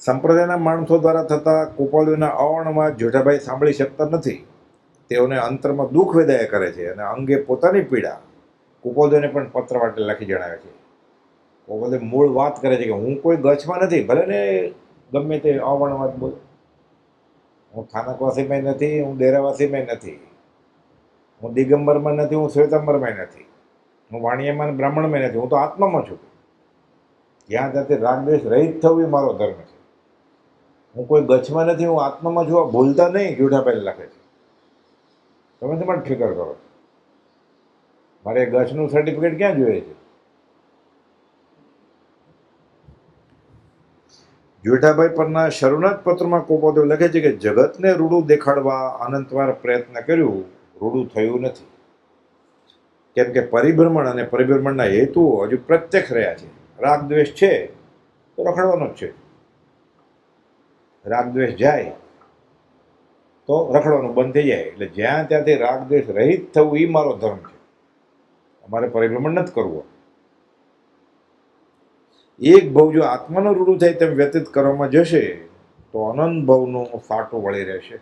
સંપ્રદાયના માણસો દ્વારા થતા કુપાળીઓના અવર્ણવાદ જેઠાભાઈ સાંભળી શકતા નથી. તેઓને અંતરમાં દુઃખ વેદાય કરે છે અને અંગે પોતાની પીડા કુપાળીઓને પણ પત્ર વાટે લખી જણાવે છે. કુપાળીઓ મૂળ વાત કરે છે કે હું કોઈ ગચ્છમાં નથી, ભલે ને ગમે તે અવર્ણવાદ બોલે. હું થાનકવાસીમાં નથી, હું ડેરાવાસીમાં નથી, હું દિગંબરમાં નથી, હું શ્વેતાંબરમાં નથી, હું વાણિયામાં બ્રાહ્મણમાં નથી, હું તો આત્મામાં છું. જ્યાં ત્યાંથી રાગદ્વેષ રહિત થવું એ મારો ધર્મ છે. હું કોઈ ગચ્છમાં નથી, હું આત્મામાં છું. આ ભૂલતા નહીં. જેઠાભાઈ લખે છે. તમે તમારે ફિકર કરો. મારે ગચ્છનું સર્ટિફિકેટ ક્યાં જોઈએ છે? જેઠાભાઈ પરના શરૂના જ પત્રમાં કોપોદેવ લખે છે કે જગતને રૂડું દેખાડવા અનંતવાર પ્રયત્ન કર્યું, રૂડું થયું નથી. કેમ કે પરિભ્રમણ અને પરિભ્રમણના હેતુઓ હજુ પ્રત્યક્ષ રહ્યા છે. રાગદ્વેષ છે તો રખડવાનો જ છે. રાગદ્વેષ જાય તો રખડવાનું બંધ થઈ જાય. એટલે જ્યાં ત્યાંથી રાગદ્વેષ રહિત થવું એ મારો ધર્મ છે. અમારે પરિભ્રમણ નથી કરવું. એક ભવ જો આત્માનું રૂડું થાય તેમ વ્યતીત કરવામાં જશે તો અનંત ભવનું ફાટું વળી રહેશે.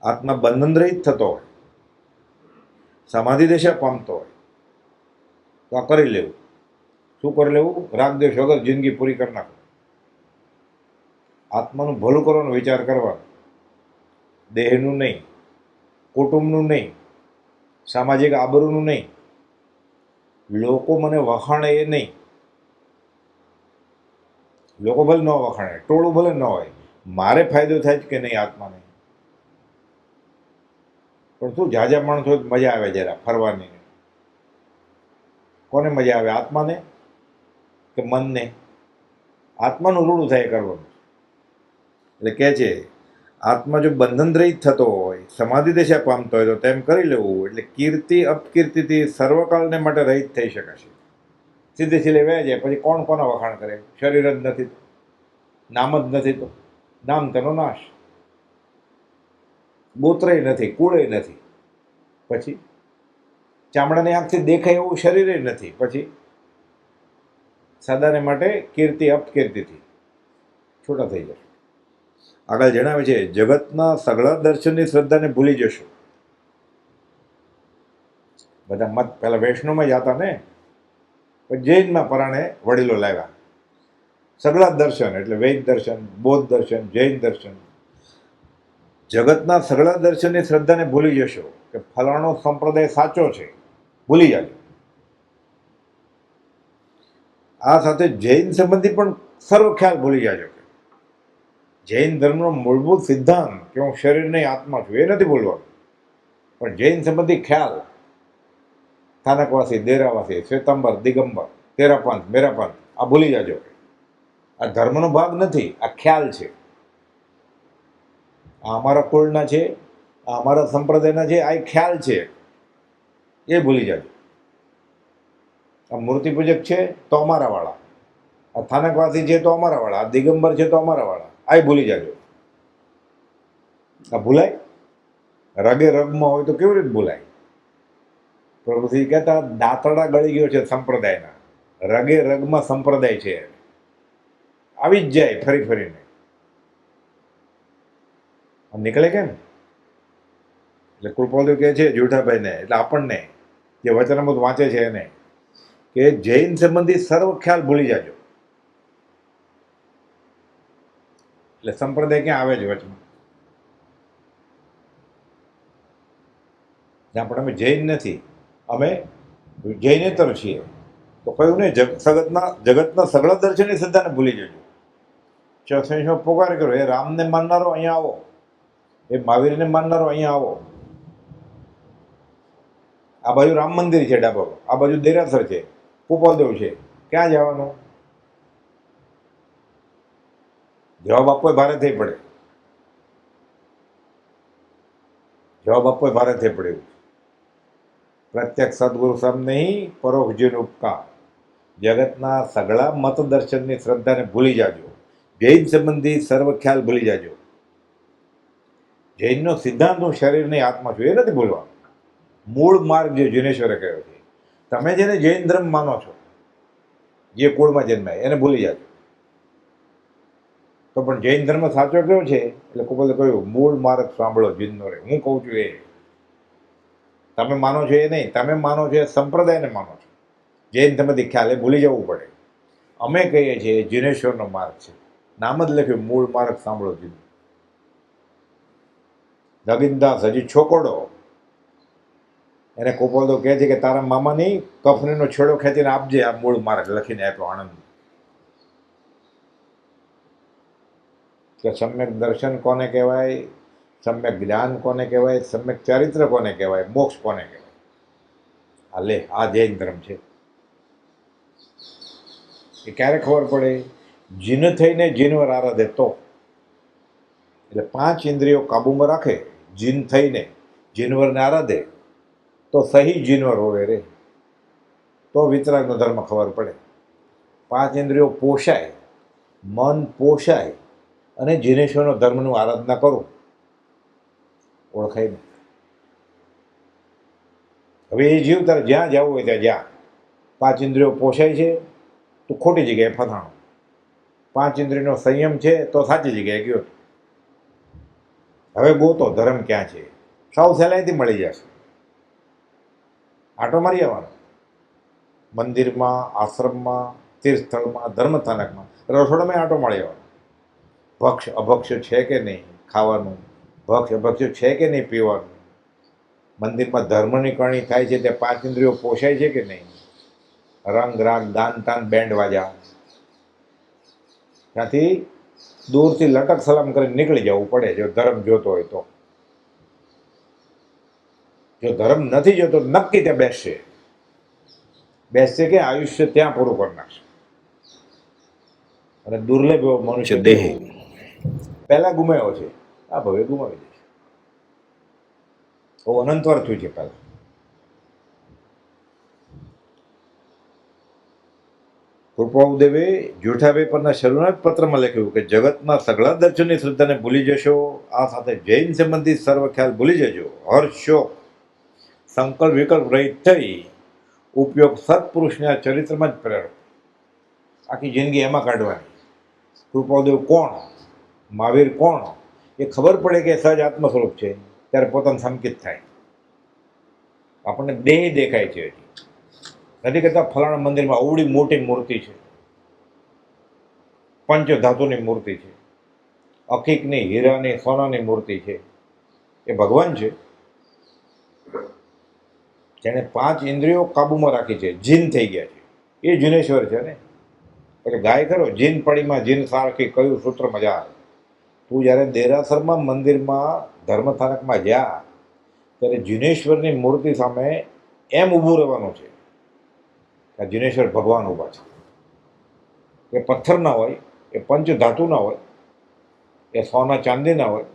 આત્મા બંધન રહિત થતો હોય, સમાધિ દશા પામતો હોય તો આ કરી લેવું. શું કરી લેવું? રાગદ્વેષ વગર જિંદગી પૂરી કરી નાખો. આત્માનું ભલું કરવાનો વિચાર કરવાનો, દેહનું નહીં, કુટુંબનું નહીં, સામાજિક આબરૂનું નહીં, લોકો મને વખાણે એ નહીં. લોકો ભલે ન વખાણે, ટોળું ભલે ન હોય, મારે ફાયદો થાય છે કે નહીં આત્માને? પણ શું જાજા માણસો મજા આવે જરા ફરવાની. કોને મજા આવે? આત્માને કે મનને? આત્માનું રૂડું થાય કરવાનું. એટલે કહે છે આત્મા જો બંધન રહિત થતો હોય, સમાધિ દશા પામતો હોય તો તેમ કરી લેવું. એટલે કીર્તિ અપકીર્તિથી સર્વકાળને માટે રહિત થઈ શકાશે. સીધે સીધે વહી જાય, પછી કોણ કોના વખાણ કરે? શરીર જ નથી તો, નામ જ નથી તો, નામ તેનો નાશ, ગોત્રય નથી, કુળય નથી, પછી ચામડાની આંખથી દેખાય એવું શરીરે નથી, પછી સદાને માટે કીર્તિ અપકીર્તિથી છૂટા થઈ જશે. આગળ જણાવે છે, જગતના સઘળા દર્શનની શ્રદ્ધાને ભૂલી જશો. બધા મત પેલા વૈષ્ણવમાં જ હતા ને, પણ જૈનમાં પરાણે વડીલો લાવ્યા. સઘળા દર્શન એટલે વૈદ દર્શન, બૌદ્ધ દર્શન, જૈન દર્શન. જગતના સઘળા દર્શનની શ્રદ્ધાને ભૂલી જશો કે ફલાણો સંપ્રદાય સાચો છે, ભૂલી જાજો. આ સાથે જૈન સંબંધી પણ સર્વ ખ્યાલ ભૂલી જાજો. જૈન ધર્મનો મૂળભૂત સિદ્ધાંત કે હું શરીર નહીં આત્મા છું, એ નથી ભૂલવાનું, પણ જૈન સંબંધી ખ્યાલ, સ્થાનકવાસી, દેરાવાસી, શ્વેતાંબર, દિગંબર, તેરાપંથ, મેરાપંથ, આ ભૂલી જાજો. આ ધર્મનો ભાગ નથી, આ ખ્યાલ છે. આ અમારા કુળના છે, આ અમારા સંપ્રદાયના છે, આ ખ્યાલ છે, એ ભૂલી જાજો. આ મૂર્તિ પૂજક છે તો અમારા વાળા, આ સ્થાનકવાસી છે તો અમારા વાળા, આ દિગંબર છે તો અમારા વાળા, આ ભૂલી જાજો. આ ભૂલાય? રગે રગમાં હોય તો કેવી રીતે ભૂલાય? પ્રભુજી કહેતા દાંતડા ગળી ગયો છે સંપ્રદાયના, રગે રગમાં સંપ્રદાય છે, આવી જ જાય ફરી ફરીને. નીકળે કેમ? એટલે કૃપાલદેવ કહે છે જેઠાભાઈને, એટલે આપણને જે વચનામૃત વાંચે છે એને, કે જૈન સંબંધી સર્વ ખ્યાલ ભૂલી જાજો. એટલે સંપ્રદાય ક્યાં આવે છે વચમાં? જ્યાં પણ અમે જૈન નથી, અમે જૈનેતર છીએ, તો કયું નહીં, જગતના સઘળા દર્શનની શ્રદ્ધાને ભૂલી જજો. સત્સંગમાં પોકાર કર્યો, એ રામને માનનારો અહીંયા આવો, એ મહાવીરને માનનારો અહીંયા આવો. આ બાજુ રામ મંદિર છે ડાબા, આ બાજુ દેરાસર છે, કૃપાલદેવ છે, ક્યાં જવાનું? જવાબ આપવો ભારે થઈ પડે, જવાબ આપવો ભારે થઈ પડે. પ્રત્યક્ષ સદગુરુ સમ નહીં, પરોક્ષ જીન ઉપકાર. જગતના સઘળા મત દર્શનની શ્રદ્ધાને ભૂલી જાજો. જૈન સંબંધી સર્વ ખ્યાલ ભૂલી જાજો. જૈનનો સિદ્ધાંત હું શરીર નહીં આત્મા છું, એ નથી ભૂલવાનું. મૂળ માર્ગ જે જિનેશ્વરે કહ્યો છે, તમે જેને જૈન ધર્મ માનો છો, જે કુળમાં જન્માય, એને ભૂલી જાજો. તો પણ જૈન ધર્મ સાચો કયો છે? એટલે કોઈ કહ્યું મૂળ માર્ગ સાંભળો જીનનો રે. હું કહું છું એ તમે માનો છો એ નહીં, તમે માનો છો એ સંપ્રદાયને માનો છો. જૈન સંબંધી ખ્યાલ એ ભૂલી જવું પડે. અમે કહીએ છીએ જિનેશ્વરનો માર્ગ છે, નામ જ લખ્યું મૂળ માર્ગ સાંભળો જીન. નગીનદાસ હજી છોકડો, એને કૃપાલદેવ કહે છે કે તારા મામાની કફનીનો છેડો ખેંચીને આપજે, આ મૂળ માર્ગ લખીને આપ્યો આનંદ. કે સમ્યક દર્શન કોને કહેવાય, સમ્યક જ્ઞાન કોને કહેવાય, સમ્યક ચારિત્ર કોને કહેવાય, મોક્ષ કોને કહેવાય? આ લે, આ જૈન ધર્મ છે. એ ક્યારે ખબર પડે? જીન થઈને જીનવર આરાધે તો. એટલે 5 ઇન્દ્રિયો કાબુમાં રાખે, જીન થઈને જીનવરને આરાધે તો સહી જીનવર હોવે રે, તો વિતરાગનો ધર્મ ખબર પડે. 5 ઇન્દ્રિયો પોષાય, મન પોષાય અને જીનેશ્વરનો ધર્મનું આરાધના કરું, ઓળખાય ને. હવે એ જીવ તારે જ્યાં જવું હોય ત્યાં જ્યાં. 5 ઇન્દ્રિયો પોષાય છે તો ખોટી જગ્યાએ ફસાણો, 5 ઇન્દ્રિયનો સંયમ છે તો સાચી જગ્યાએ ગયો. હવે ગોતો ધર્મ ક્યાં છે, સાવ સહેલાઈથી મળી જશે. આટો મારી આવવાનો, મંદિરમાં, આશ્રમમાં, તીર્થસ્થળમાં, ધર્મસ્થાનકમાં, રસોડામાં આટો મારી આવવાનો. ભક્ષ અભક્ષ છે કે નહીં ખાવાનું, ભક્ષ અભક્ષ છે કે નહીં પીવાનું, મંદિરમાં ધર્મની કરણી થાય છે ત્યાં 5 ઇન્દ્રિયો પોષાય છે કે નહીં, રંગ રાગ દાન તાન બેન્ડ વાજા, ત્યાંથી દૂરથી લટક સલામ કરીને નીકળી જવું પડે જો ધર્મ જોતો હોય તો. જો ધર્મ નથી જોતો નક્કી ત્યાં બેસશે કે આયુષ્ય ત્યાં પૂરું કરી નાખશે. અને દુર્લભ એવો મનુષ્ય દેહ પહેલા ગુમાવ્યો છે, આ ભવે ગુમાવી દેશે. બહુ અનંતવાર થયું છે પહેલા. કૃપાળુદેવે જેઠાભાઈ પરના શરૂઆત પત્રમાં લખ્યું કે જગતના સઘળા દર્શનની શ્રદ્ધાને ભૂલી જશો, આ સાથે જૈન સંબંધિત સર્વ ખ્યાલ ભૂલી જજો. હર્ષ શોક સંકલ્પ વિકલ્પ રહિત થઈ ઉપયોગ સત્પુરુષના ચરિત્રમાં જ પ્રેરો. આખી જિંદગી એમાં કાઢવાની. કૃપાળુદેવ કોણ, મહાવીર કોણ, એ ખબર પડે કે સહજ આત્મ સ્વરૂપ છે ત્યારે પોતાનું સંકિત થાય. આપણને દેહ દેખાય છે. નથી કહેતા ફલાણા મંદિરમાં અવળી મોટી મૂર્તિ છે, પંચ ધાતુની મૂર્તિ છે, અખીકની, હીરાની, સોનાની મૂર્તિ છે. એ ભગવાન છે જેણે 5 ઇન્દ્રિયો કાબુમાં રાખી છે, જીન થઈ ગયા છે. એ જીનેશ્વર છે ને. એટલે ગાય કરો જીન પડીમાં જીન સારખી કયું સૂત્ર મજા. તું જ્યારે દેરાસરમાં મંદિરમાં ધર્મસ્થાનકમાં જા ત્યારે જીનેશ્વરની મૂર્તિ સામે એમ ઊભું રહેવાનું છે કે જીનેશ્વર ભગવાન ઊભા છે. એ પથ્થર ના હોય, એ પંચ ધાતુ ના હોય, એ સોના ચાંદી ના હોય.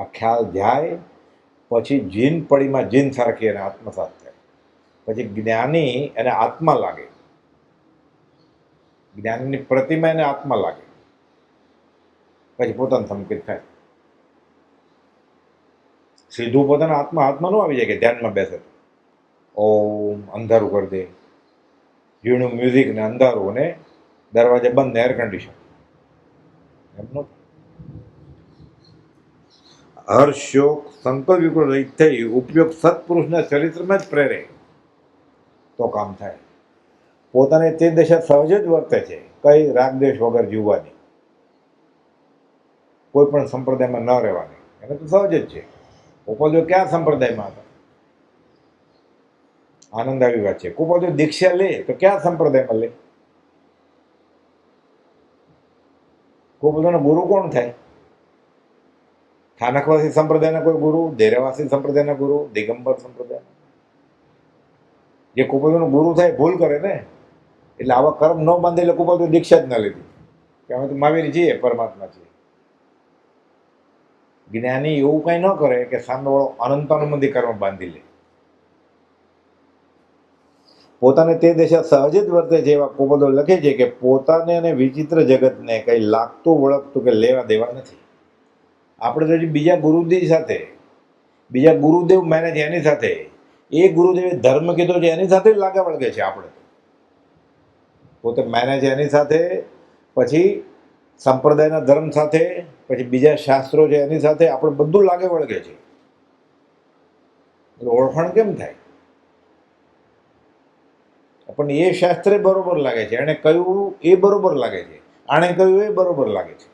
આ ખ્યાલ જાય પછી જીન પડીમાં જીન સારખી એને આત્મસાત થાય. પછી જ્ઞાની એને આત્મા લાગે, જ્ઞાનની પ્રતિમા એને આત્મા લાગે. પછી પોતાનું સંકેત થાય. સીધું પોતાના આત્મા ન આવી જાય કે ધ્યાનમાં બેસે ઓમ અંધારું કરી દે, ઝીણું મ્યુઝિક ને અંધારું ને દરવાજે બંધ ને એર કન્ડિશન. એમનો હર્ષ શોક સંકલ્પ વિકલ્પ રહિત થઈ ઉપયોગ સત્પુરુષના ચરિત્રમાં જ પ્રેરે તો કામ થાય. પોતાને તે દશા સહજ જ વર્તે છે, કઈ રાગદ્વેષ વગર જીવવાની, કોઈ પણ સંપ્રદાયમાં ન રહેવાની. એને તો સહજ જ છે. કૃપાળુદેવ ક્યાં સંપ્રદાયમાં હતા? આનંદ આવી વાત છે. કૃપાળુદેવ દીક્ષા લે તો ક્યાં સંપ્રદાયમાં લે? કૃપાળુદેવનો ગુરુ કોણ થાય? સ્થાનકવાસી સંપ્રદાયના કોઈ ગુરુ, દેરાવાસી સંપ્રદાયના ગુરુ, દિગંબર સંપ્રદાયના. જે કૃપાળુદેવનો ગુરુ થાય ભૂલ કરે ને, એટલે આવા કર્મ ન બાંધે એટલે કૃપાળુદેવ દીક્ષા જ ન લીધી કે અમે તો મહાવીર છીએ, પરમાત્મા છીએ. જ્ઞાની એવું કઈ ન કરે કે સામેવાળો અનંતાનુબંધી કર્મ બાંધી લે. પોતાને તે દશા સહજ જ વર્તે છે એવા કૃપાળુદેવ લખે છે કે પોતાને અને વિચિત્ર જગતને કઈ લાગતું વળગતું કે લેવા દેવા નથી. આપણે તો હજી બીજા ગુરુદેવ સાથે, બીજા ગુરુદેવ માને છે એની સાથે, એ ગુરુદેવે ધર્મ કીધો છે એની સાથે જ લાગે વળગે છે. આપણે પોતે માને છે એની સાથે, પછી સંપ્રદાયના ધર્મ સાથે, પછી બીજા શાસ્ત્રો છે એની સાથે આપણે બધું લાગે વળગે છે. ઓળખાણ કેમ થાય? આપણને એ શાસ્ત્ર બરોબર લાગે છે, એણે કહ્યું એ બરોબર લાગે છે, આણે કહ્યું એ બરોબર લાગે છે.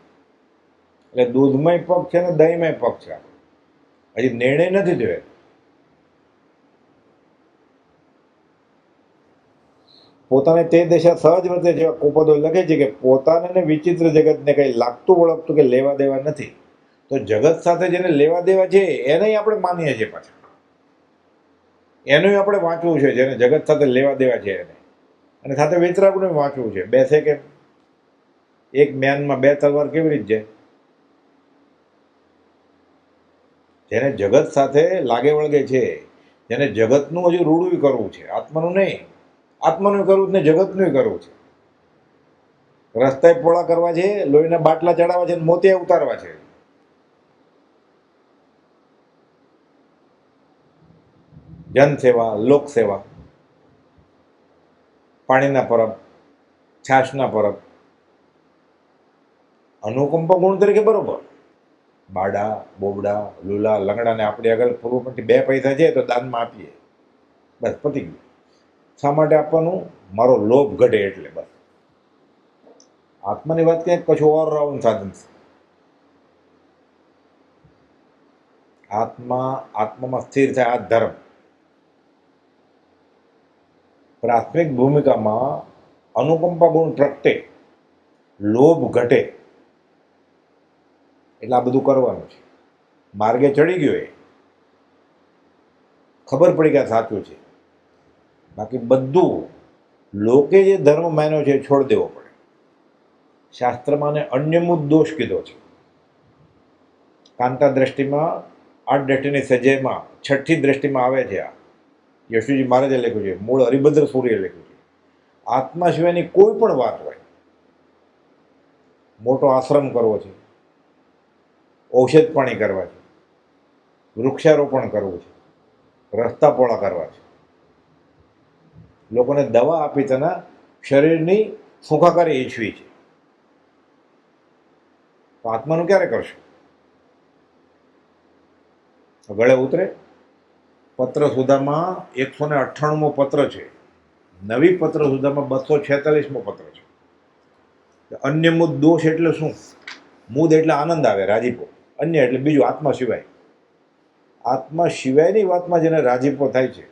એટલે દૂધમાંય પગ છે ને દહીંમાંય પગ છે. હજી નિર્ણય નથી થયો. પોતાને તે દશા સહજ વર્તે જેવા કૃપાળુદેવ લખે છે કે પોતાને વિચિત્ર જગતને કઈ લાગતું વળગતું કે લેવા દેવા નથી. તો જગત સાથે જેને લેવા દેવા છે એને આપણે માનીએ છીએ. પાછા એનું આપણે વાંચવું છે, જેને જગત સાથે લેવા દેવા છે એને, અને સાથે વિતરાગનું વાંચવું છે. બેસે કે એક મ્યાનમાં 2 તલવાર કેવી રીતે જાય? જેને જગત સાથે લાગે વળગે છે, જેને જગતનું હજુ રૂડું કરવું છે, આત્માનું નહીં. આત્માનું કરવું ને જગતનું કરવું છે. રસ્તાએ પોળા કરવા છે, લોહીના બાટલા ચડાવવા છે, મોતિયા ઉતારવા છે. જનસેવા, લોકસેવા, પાણીના પરબ, છાશના પરબ, અનુકંપા ગુણ તરીકે બરોબર. બાડા, બોબડા, લુલા, લંગડાને આપણી આગળ પૂર્વપંથી 2 પૈસા છે તો દાનમાં આપીએ, બસ પતી ગયું. શા માટે આપવાનું? મારો લોભ ઘટે એટલે. બસ આત્માની વાત ક્યાંક કશું ઓલરાઉન્ડ સાધન છે. આત્મામાં સ્થિર થાય આ ધર્મ. પ્રાથમિક ભૂમિકામાં અનુકંપા ગુણ પ્રગટે, લોભ ઘટે, એટલે આ બધું કરવાનું છે. માર્ગે ચડી ગયો, એ ખબર પડી કે આ સાચું છે. બાકી બધું લોકે જે ધર્મ માન્યો છે છોડી દેવો પડે. શાસ્ત્રમાં ને અન્યમુદ દોષ કીધો છે. કાંતા દ્રષ્ટિમાં 8 દ્રષ્ટિની સજ્જયમાં 6ઠી દ્રષ્ટિમાં આવે છે. આ યશુજી મહારાજે લખ્યું છે, મૂળ હરિભદ્ર સૂર્યે લખ્યું છે, આત્મા સિવાયની કોઈ પણ વાત હોય, મોટો આશ્રમ કરવો છે, ઔષધ પાણી કરવા છે, વૃક્ષારોપણ કરવું છે, રસ્તા પહોળા કરવા છે, લોકોને દવા આપી તેના શરીરની સુખાકારી ઈચ્છવી છે, તો આત્માનું ક્યારે કરશું? ગળે ઉતરે. પત્ર સુધામાં 198મો પત્ર છે, નવી પત્ર સુધામાં 246મો પત્ર છે. અન્ય મુદ દોષ એટલે શું? મુદ એટલે આનંદ આવે, રાજીપો. અન્ય એટલે બીજું, આત્મા સિવાય. આત્મા સિવાયની વાતમાં જેને રાજીપો થાય છે,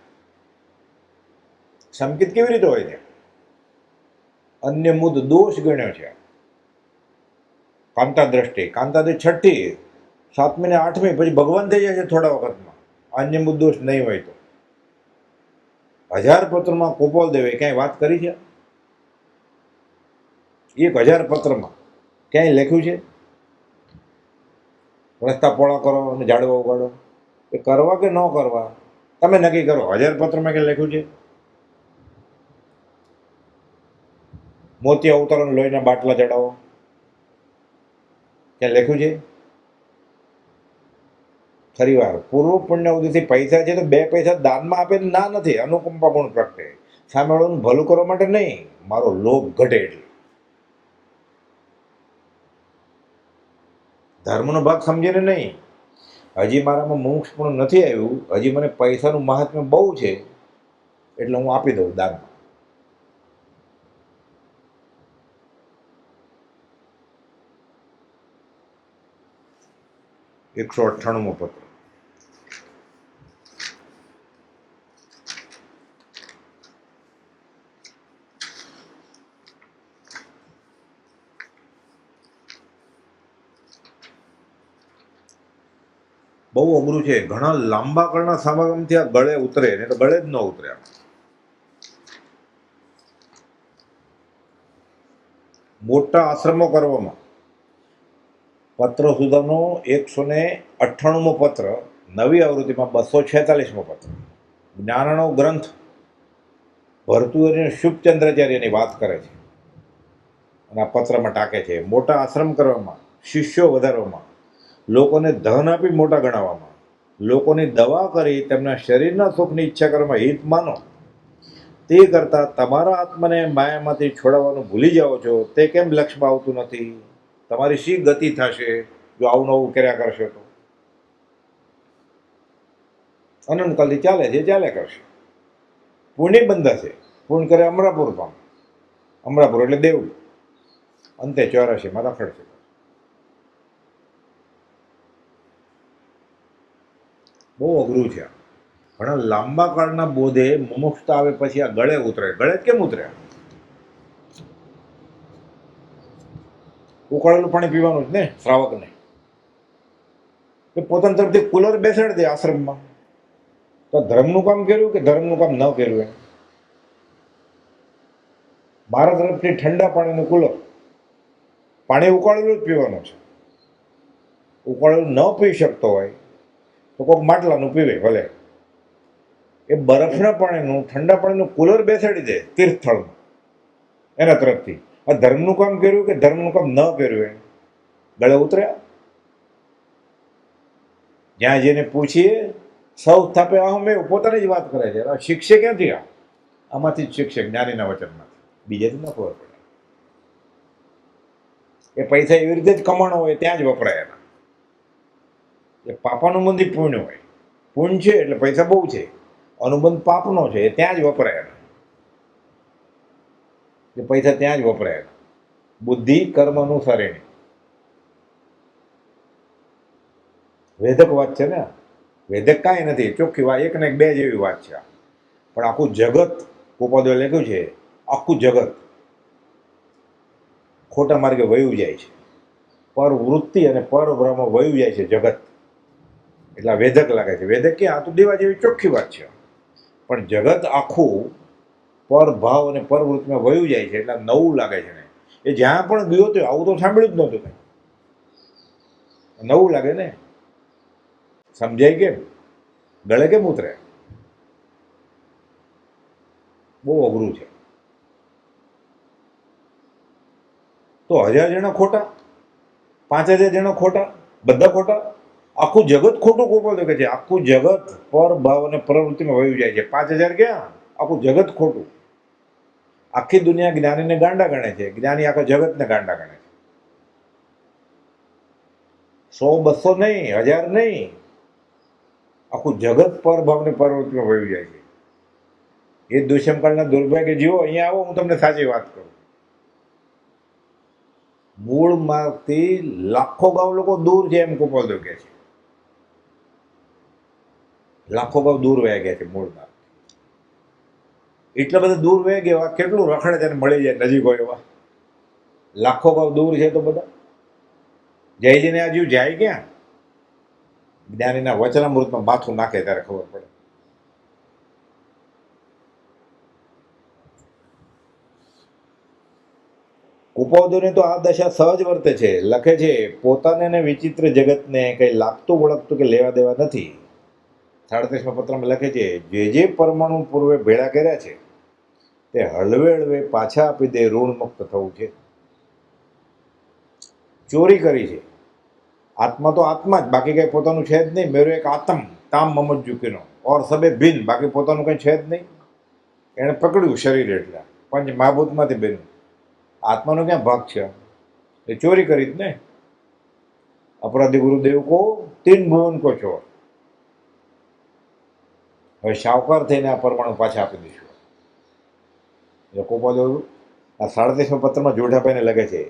સંકેત કેવી રીતે હોય છે? અન્ય મુદ દોષ ગણ્યો છે. કાંતા દ્રષ્ટિ, કાંતા છઠ્ઠી, 7મી ને 8મી, પછી ભગવાન થઈ જાય છે થોડા વખતમાં. અન્ય મુદ દોષ નહીં હોય તો 1000 પત્રમાં ગોપાલ દેવે ક્યાંય વાત કરી છે? 1000 પત્રમાં ક્યાંય લખ્યું છે રસ્તા પોળા કરો અને ઝાડવા ઉગાડો? એ કરવા કે ન કરવા તમે નક્કી કરો. 1000 પત્રમાં ક્યાં લખ્યું છે? મોતિયા ઉતારો, લોહીના બાટલા ચડાવો, ક્યાં લખ્યું છે? ફરી વાર, પૂર્વ પુણ્યવધિથી પૈસા છે તો 2 પૈસા દાનમાં આપે ના નથી. અનુકંપા ગુણ પ્રગટે, સામેવાળાનું ભલું કરવા માટે નહીં, મારો લોભ ઘટે એટલે. ધર્મનો ભાગ સમજીને નહીં. હજી મારામાં મોક્ષ પણ નથી આવ્યું, હજી મને પૈસાનું મહાત્મ્ય બહુ છે એટલે હું આપી દઉં દાનમાં. 198મો પત્ર. બહુ અઘરું છે. ઘણા લાંબા કાળના સમાગમથી આ ગળે ઉતરે, નહીં તો ગળે જ ન ઉતરે. મોટા આશ્રમો કરવામાં પત્ર સુધાનો 198મો પત્ર, નવી આવૃત્તિમાં 246મો પત્ર. જ્ઞાનનો ગ્રંથ ભર્તુહરિ શુભચંદ્રાચાર્યની વાત કરે છે અને આ પત્રમાં ટાંકે છે. મોટા આશ્રમ કરવામાં, શિષ્યો વધારવામાં, લોકોને ધન આપી મોટા ગણાવવામાં, લોકોની દવા કરી તેમના શરીરના સુખની ઈચ્છા કરવામાં હિત માનો, તે કરતાં તમારા આત્માને માયામાંથી છોડાવવાનું ભૂલી જાઓ છો, તે કેમ લક્ષ્યમાં આવતું નથી? તમારી શી ગતિ થશે જો આવું નવું કર્યા કરશો તો? અનંતકાલથી ચાલે છે, ચાલે કરશે. પુણ્ય બંધાશે. પૂર્ણ કરે અમરાપુર પામ, અમરાપુર એટલે દેવું, અંતે 84માં રખડશે. બહુ અઘરું છે. ઘણા લાંબા કાળના બોધે મુમુક્ષતા આવે પછી આ ગળે ઉતરે. ગળે જ કેમ ઉતરે? ઉકાળેલું પાણી પીવાનું જ ને શ્રાવકને. એ પોતાની તરફથી કુલર બેસાડી દે આશ્રમમાં, તો ધર્મનું કામ કર્યું કે ધર્મનું કામ ન કર્યું? એમ મારા તરફથી ઠંડા પાણીનું કુલર, પાણી ઉકાળેલું જ પીવાનું છે. ઉકાળેલું ન પી શકતો હોય તો કોઈક માટલાનું પીવે ભલે. એ બરફના પાણીનું, ઠંડા પાણીનું કુલર બેસાડી દે તીર્થસ્થળમાં એના તરફથી. આ ધર્મનું કામ કર્યું કે ધર્મનું કામ ન કર્યું? એમ ગળે ઉતર્યા. જ્યાં જેને પૂછીએ સૌ સ્થાપે અહમ, એ પોતાની જ વાત કરે છે. શિક્ષે ક્યાંથી? આમાંથી જ શિક્ષે, જ્ઞાનીના વચનમાંથી. બીજેથી ન ખબર પડે. એ પૈસા એવી રીતે જ કમાણો હોય ત્યાં જ વપરાય એના. એ પાપાનુબંધી પુણ્ય હોય. પુણ્ય છે એટલે પૈસા બહુ છે, અનુબંધ પાપનો છે એ ત્યાં જ વપરાય એના. એ પૈસા ત્યાં જ વપરાય એના. બુદ્ધિ કર્મ અનુસારીણી. વેદક વાત છે ને. વેદક કાંઈ નથી, ચોખ્ખી વાત, 1 ને 1 2 જેવી વાત છે. પણ આખું જગત, ગોપાલદેવે લખ્યું છે, આખું જગત ખોટા માર્ગે વયું જાય છે. પરવૃત્તિ અને પરબ્રહ્મ વયું જાય છે જગત. એટલે વેદક લાગે છે. વેદક કે આ તો દેવા જેવી ચોખ્ખી વાત છે. પણ જગત આખું પરભાવ અને પરવૃત્તિમાં વયું જાય છે એટલે નવું લાગે છે ને. એ જ્યાં પણ ગયો તો આવું તો સાંભળ્યું જ નહોતું કંઈ. નવું લાગે ને. સમજાય કેમ? ગળે કેમ ઉતરે? બહુ અઘરું છે. તો 1000 જણા ખોટા, 5000 જણા ખોટા, બધા ખોટા, આખું જગત ખોટું ગોપાલ કે છે. આખું જગત પર ભાવ અને પ્રવૃત્તિમાં વયું જાય છે. 5000 ક્યાં, આખું જગત ખોટું. આખી દુનિયા જ્ઞાનીને ગાંડા ગણે છે, જ્ઞાની આખા જગતને ગાંડા ગણે છે. 100 200 નહીં, 1000 નહીં, આખું જગત પર ભાવની પ્રવૃત્તિમાં વયું જાય છે. એ દુષ્મકાળના દુર્ભાગ્ય જીવો. અહીંયા આવો, હું તમને સાચી વાત કરું. મૂળમાંથી લાખો ગાઉ લોકો દૂર છે એમ ગોપાલદેવ કહે છે. લાખો ગાઉ દૂર વહી ગયા છે મૂળમાં. એટલા બધા દૂર વહી ગયા, કેટલું રખડે તેને મળી જાય નજીક હોય એવા. લાખો ગાઉ દૂર છે તો બધા જયજીને આજુ જાય ક્યાં? જ્ઞાનીના વચનામૃતમાં માથું નાખે ત્યારે ખબર પડે. કુપાવદોની તો આ દશા સહજ વર્તે છે. લખે છે, પોતાને ને વિચિત્ર જગતને કંઈ લાગતું વળગતું કે લેવા દેવા નથી. 37મા પત્રમાં લખે છે, જે પરમાણુ પૂર્વે ભેળા કર્યા છે તે હળવે હળવે પાછા આપી દે, ઋણ મુક્ત થવું છે. ચોરી કરી છે. આત્મા તો આત્મા જ, બાકી કઈ પોતાનું છે જ નહીં. મેરો એક આત્મ તામ મમજ ઝુકીનો ઓર સબે ભિન્ન, બાકી પોતાનું કઈ છે જ નહીં. એણે પકડ્યું શરીર, એટલે પંચ મહાભૂતમાંથી બન્યું. આત્માનો ક્યાં ભાગ છે? એ ચોરી કરી જ ને. અપરાધી ગુરુદેવ કો 3 ભુવન કો ચોર. હવે શાહુકાર થઈને આ પરમાણુ પાછા આપી દઈશું. ગોપાલદેવ આ 37મા પત્રમાં જોઠાભાઈને લખે છે,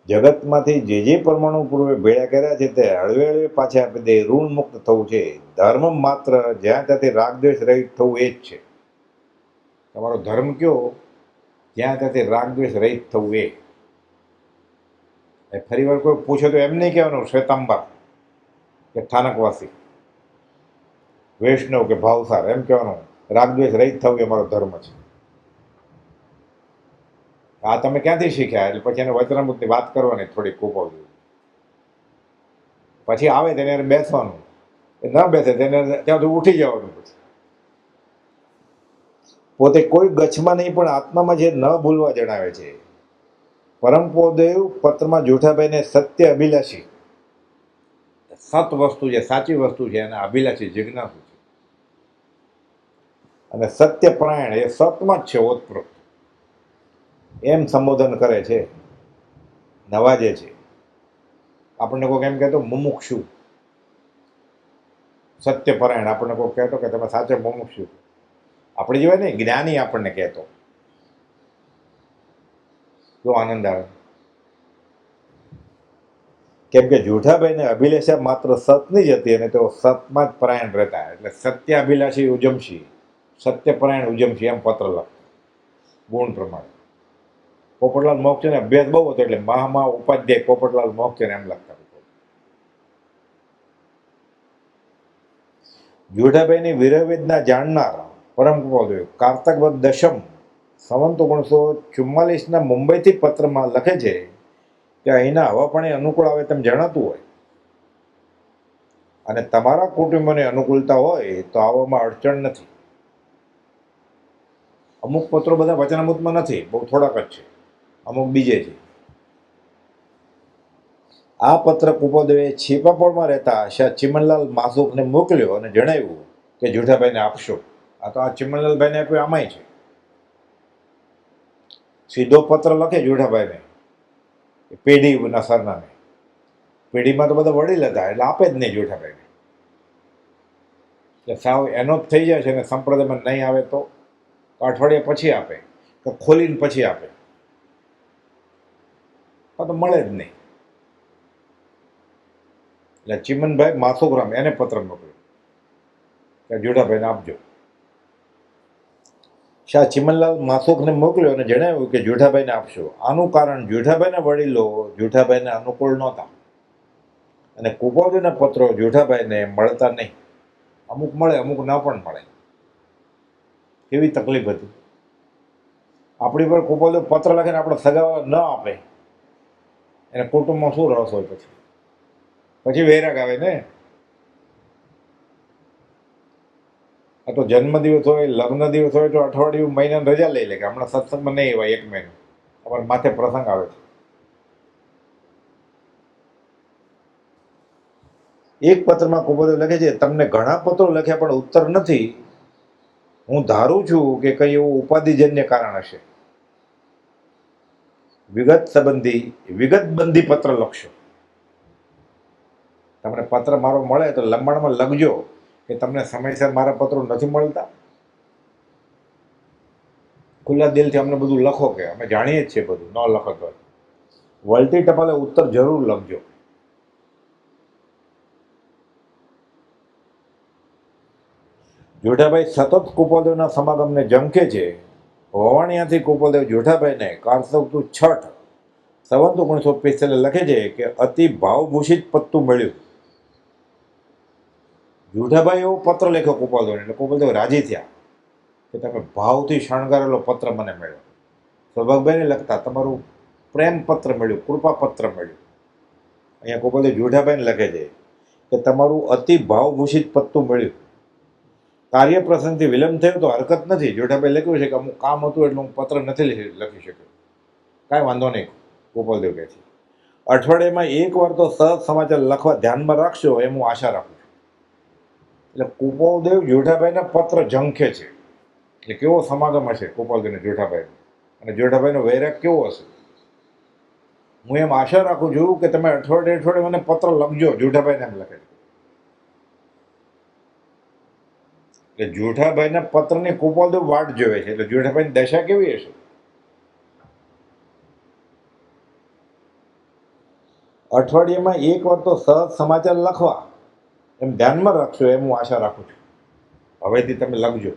જગતમાંથી જે પરમાણુ પૂર્વે ભેળા કર્યા છે તે હળવે હળવે પાછા આપી દે, ઋણ મુક્ત થવું છે. ધર્મ માત્ર જ્યાં ત્યાંથી રાગદ્વેષ રહિત થવું એ જ છે. તમારો ધર્મ કયો? જ્યાં ત્યાંથી રાગદ્વેષ રહિત થવું એ. ફરી વાર કોઈ પૂછે તો એમ નહીં કહેવાનું શ્વેતાંબર કે સ્થાનકવાસી, વૈષ્ણવ કે ભાવસાર, એમ કહેવાનું રાગદ્વેષ રહિત થવું એ અમારો ધર્મ છે. આ તમે ક્યાંથી શીખ્યા? એટલે પછી એને વચનામૃતની વાત કરવાની થોડીક કુપાવજો. પછી આવે તેને બેસવાનું, એ ન બેસે તેને ત્યાંથી ઉઠી જવાનું. પછી પોતે કોઈ ગચ્છમાં નહીં પણ આત્મામાં છે ન ભૂલવા જણાવે છે. પરમપોદેવ પત્રમાં જોઠાભાઈને સત્ય અભિલાષી, સત વસ્તુ છે, સાચી વસ્તુ છે, અને અભિલાષી જિજ્ઞાસુ છે. અને સત્ય પરાયણ, એ સતમાં જ છે ઓતપ્રોત, એમ સંબોધન કરે છે, નવાજે છે. આપણને કોઈક એમ કહેતો મુમુક્ષુ, સત્યપરાયણ, આપણને કોઈ કહેતો કે તમે સાચે મુમુક્ષુ, આપણે જેવા નહીં, જ્ઞાની આપણને કહેતો, જો આનંદ આવે. કેમ કે જોઠાભાઈને અભિલાષા માત્ર સતની જ હતી અને તેઓ સતમાં જ પરાયણ રહેતા. એટલે સત્ય અભિલાષી ઉજમશી, સત્યપરાયણ ઉજમશી, એમ પત્ર લખતા ગુણ પ્રમાણે. પોપટલાલ મોક્ષને અભ્યાસ બહુ હતો એટલે મહામા ઉપાધ્યાય પોપટલાલ મોક્ષને એમ લખતા. જોઠાભાઈની વિરહવેદના જાણનાર પરમ કૃપાદેવ કારતક વદ દશમ સંવંત 1944ના મુંબઈથી પત્રમાં લખે છે કે અહીંના હવા પાણી અનુકૂળ આવે તેમ જણાતું હોય અને તમારા કુટુંબોને અનુકૂળતા હોય તો આવવામાં અડચણ નથી. અમુક પત્રો બધા વચનામૃતમાં નથી, બહુ થોડાક જ છે, અમુક બીજે છે. આ પત્ર કુપાદેવે છીપાપોળમાં રહેતા શાહ ચિમનલાલ માસુકને મોકલ્યો અને જણાવ્યું કે જોઠાભાઈને આપશો. આ તો આ ચિમનલાલભાઈને આપ્યું, આમાંય છે. સીધો પત્ર લખે જોઠાભાઈને પેઢીના સરનામે. પેઢીમાં તો બધા વડીલ હતા એટલે આપે જ નહીં જોઠાભાઈને. એટલે સાવ એનો જ થઈ જાય છે ને સંપ્રદાયમાં નહીં આવે તો અઠવાડિયા પછી આપે કે ખોલીને પછી આપે, તો મળે જ નહીં. એટલે ચિમનભાઈ માસુકરામ એને પત્ર મોકલ્યો કે જોઠાભાઈને આપજો. શાહ ચિમનલાલ માસુકને મોકલ્યો અને જણાવ્યું કે જોઠાભાઈને આપશો. આનું કારણ જોઠાભાઈના વડીલો જોઠાભાઈને અનુકૂળ નહોતા અને કુપાવદેવના પત્રો જોઠાભાઈને મળતા નહીં. અમુક મળે, અમુક ન પણ મળે. કેવી તકલીફ હતી. આપણી પર કુપાવદેવ પત્ર લખીને આપણે સગાવાળા ન આપે, એને કુટુંબમાં શું રસ હોય? પછી વૈરાગ આવે ને. આ તો જન્મદિવસ હોય, લગ્ન દિવસ હોય તો અઠવાડિયું મહિનાની રજા લઈ લે કે હમણાં સત્સંગમાં નહીં એવા 1 મહિનો તમારા માથે પ્રસંગ આવે છે. એક પત્રમાં કુપોલદેવ લખે છે, તમને ઘણા પત્રો લખ્યા પણ ઉત્તર નથી. હું ધારું છું કે કઈ એવું ઉપાધિજન્ય કારણ હશે. વિગતબંધી પત્ર લખશો. તમને પત્ર મારો મળે તો લંબાણમાં લખજો કે તમને સમયસર મારા પત્રો નથી મળતા. ખુલ્લા દિલથી અમને બધું લખો કે અમે જાણીએ જ છીએ બધું. ન લખો તો વલટી ટપાલે ઉત્તર જરૂર લખજો. જોઠાભાઈ સતત કુપોલદેવના સમાગમને ઝંખે છે. વવાણિયાથી કુપોલદેવ જોઠાભાઈને કારતક 6 સંવત 1945 લખે છે કે અતિ ભાવભૂષિત પત્તું મળ્યું. જોઠાભાઈ એવો પત્ર લખ્યો કુપોલદેવને એટલે કુપોલદેવ રાજી થયા કે તમે ભાવથી શણગારેલો પત્ર મને મળ્યો. સૌભાગભાઈને લખતા તમારું પ્રેમ પત્ર મળ્યું, કૃપા પત્ર મળ્યું. અહીંયા કુપોલદેવ જોઠાભાઈને લખે છે કે તમારું અતિ ભાવભૂષિત પત્તું મળ્યું. કાર્ય પ્રસંગથી વિલંબ થયો તો હરકત નથી. જોઠાભાઈ લખ્યું છે કે અમુક કામ હતું એટલે હું પત્ર નથી લખી શક્યો. કાંઈ વાંધો નહીં, કુપોલદેવ કહે છે. અઠવાડિયામાં 1 વાર તો સહજ સમાચાર લખવા ધ્યાનમાં રાખશો એમ હું આશા રાખું છું. એટલે કુપોલદેવ જોઠાભાઈના પત્ર ઝંખે છે. એટલે કેવો સમાગમ હશે કુપોલદેવ અને જોઠાભાઈનો, અને જોઠાભાઈનો વૈરાગ કેવો હશે. હું એમ આશા રાખું છું કે તમે અઠવાડિયે મને પત્ર લખજો. જોઠાભાઈને એમ લખે છે. એટલે જોઠાભાઈના પત્રની કુપોલદેવ વાટ જોવે છે. એટલે જોઠાભાઈની દશા કેવી હશે. અઠવાડિયામાં 1 વાર તો સહજ સમાચાર લખવા એમ ધ્યાનમાં રાખશો એમ હું આશા રાખું છું. હવેથી તમે લખજો.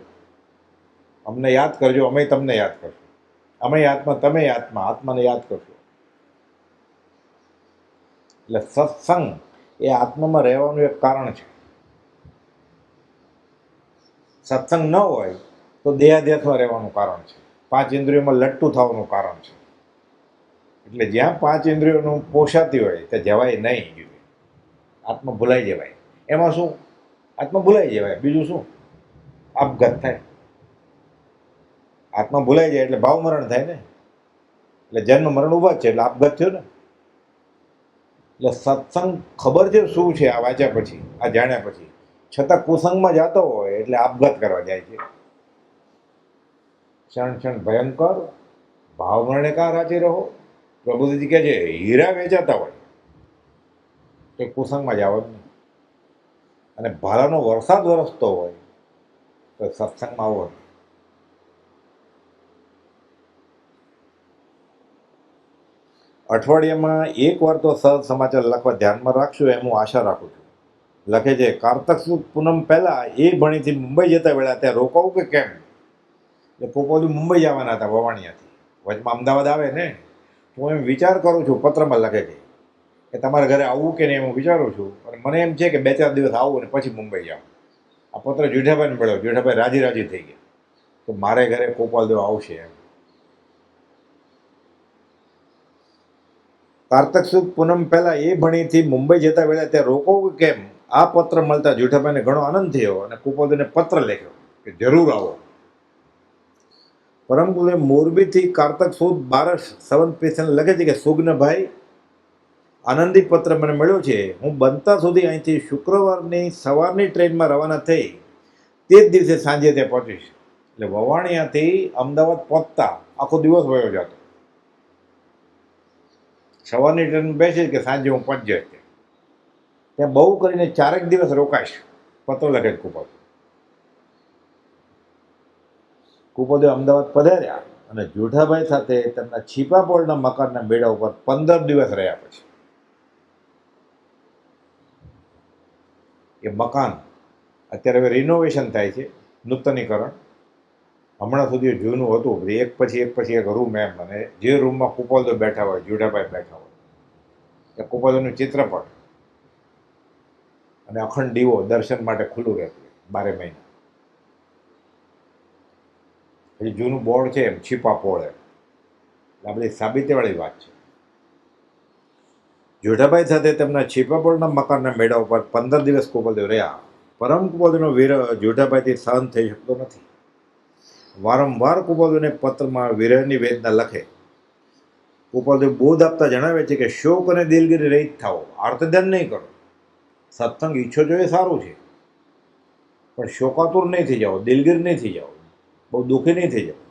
અમને યાદ કરજો, અમે તમને યાદ કરશું. અમે આત્મા, તમે આત્માને યાદ કરશો. એટલે સત્સંગ એ આત્મામાં રહેવાનું એક કારણ છે. સત્સંગ ન હોય તો દેહાધ્યાસમાં રહેવાનું કારણ છે. 5 ઇન્દ્રિયોમાં લટ્ટુ થવાનું કારણ છે. એટલે જ્યાં 5 ઇન્દ્રિયોનું પોષાતી હોય ત્યાં જવાય નહીં જોઈએ. આત્મા ભૂલાઈ જવાય. એમાં શું? આત્મા ભૂલાઈ જવાય, બીજું શું? આપઘાત થાય. આત્મા ભૂલાઈ જાય એટલે ભાવ મરણ થાય ને. એટલે જન્મ મરણ ઊભા છે એટલે આપઘાત થયો ને. એટલે સત્સંગ ખબર છે શું છે આ વાંચ્યા પછી, આ જાણ્યા પછી, છતાં કુસંગમાં જતો હોય એટલે આપઘાત કરવા જાય છે. ક્ષણ ભયંકર ભાવ મરણે કા રાચી રહો. પ્રભુજી કહે છે હીરા વેચાતા હોય તો કુસંગમાં જવાનું નહીં. અને ભાલાનો વરસાદ વરસતો હોય તો સત્સંગમાં આવો. અઠવાડિયામાં 1 વાર તો સહજ સમાચાર લખવા ધ્યાનમાં રાખશું એમ હું આશા રાખું છું. લખે છે કારતક સુદ પૂનમ પહેલા એ ભણીથી મુંબઈ જતા વેળા ત્યાં રોકાવું કે કેમ. એટલે કુપોલદેવ મુંબઈ જવાના હતા વવાણિયાથી. વચમાં અમદાવાદ આવે ને. હું એમ વિચાર કરું છું, પત્રમાં લખે છે કે તમારા ઘરે આવવું કે નહીં હું વિચારું છું. અને મને એમ છે કે 2-4 દિવસ આવું અને પછી મુંબઈ જાઉં. આ પત્ર જોઠાભાઈને મળ્યો. જોઠાભાઈ રાજી થઈ ગયા કે મારે ઘરે કુપોલદેવ આવશે એમ. કારતક સુદ પૂનમ પહેલા એ ભણીથી મુંબઈ જતા વેળા ત્યાં રોકાવું કે કેમ. આ પત્ર મળતા જોઠાભાઈને ઘણો આનંદ થયો અને કુપોલદેવને પત્ર લખ્યો કે જરૂર આવો. પરંતુ મોરબીથી કારતક સુદ 12 સંવત 45 લખે છે કે સુગ્નભાઈ આનંદી પત્ર મને મળ્યો છે. હું બનતા સુધી અહીંથી શુક્રવારની સવારની ટ્રેનમાં રવાના થઈ તે જ દિવસે સાંજે ત્યાં પહોંચીશ. એટલે વવાણિયાથી અમદાવાદ પહોંચતા આખો દિવસ વયો જતો. સવારની ટ્રેન બેસી કે સાંજે હું પહોંચી જાય ત્યાં બહુ કરીને 4 દિવસ રોકાઈશ. પત્ર લખે કુપોલદેવ. કુપોલદેવ અમદાવાદ પધાર્યા અને જોઠાભાઈ સાથે તેમના છીપાપોળના મકાનના બેડા ઉપર 15 દિવસ રહ્યા. પછી એ મકાન અત્યારે હવે રિનોવેશન થાય છે, નૂતનીકરણ. હમણાં સુધી જૂનું હતું, એક પછી એક રૂમ એમ. અને જે રૂમમાં કુપોલદેવ બેઠા હોય, જોઠાભાઈ બેઠા હોય, એ કુપોલદેવનું ચિત્રપટ અને અખંડ દીવો દર્શન માટે ખુલ્લું રહેતું 12 મહિના. પછી જૂનું બોર્ડ છે એમ, છીપાપોળ એમ. આ બધી સાબિતીવાળી વાત છે. જોઠાભાઈ સાથે તેમના છીપાપોળના મકાનના મેળા ઉપર 15 દિવસ કુપોલદેવ રહ્યા. પરમ કુપોલદેવનો વિરહ જોધાભાઈથી સહન થઈ શકતો નથી. વારંવાર કુપોલદેવને પત્રમાં વિરહની વેદના લખે. કુપોલદેવ બોધ આપતા જણાવે છે કે શોક અને દિલગીરી રહિત થાઓ, આર્તધ્યાન નહીં કરો. સત્સંગ ઈચ્છો છો એ સારું છે, પણ શોકાતુર નહીં થઈ જાઓ, દિલગીર નહીં થઈ જાઓ, બહુ દુઃખી નહીં થઈ જાઓ.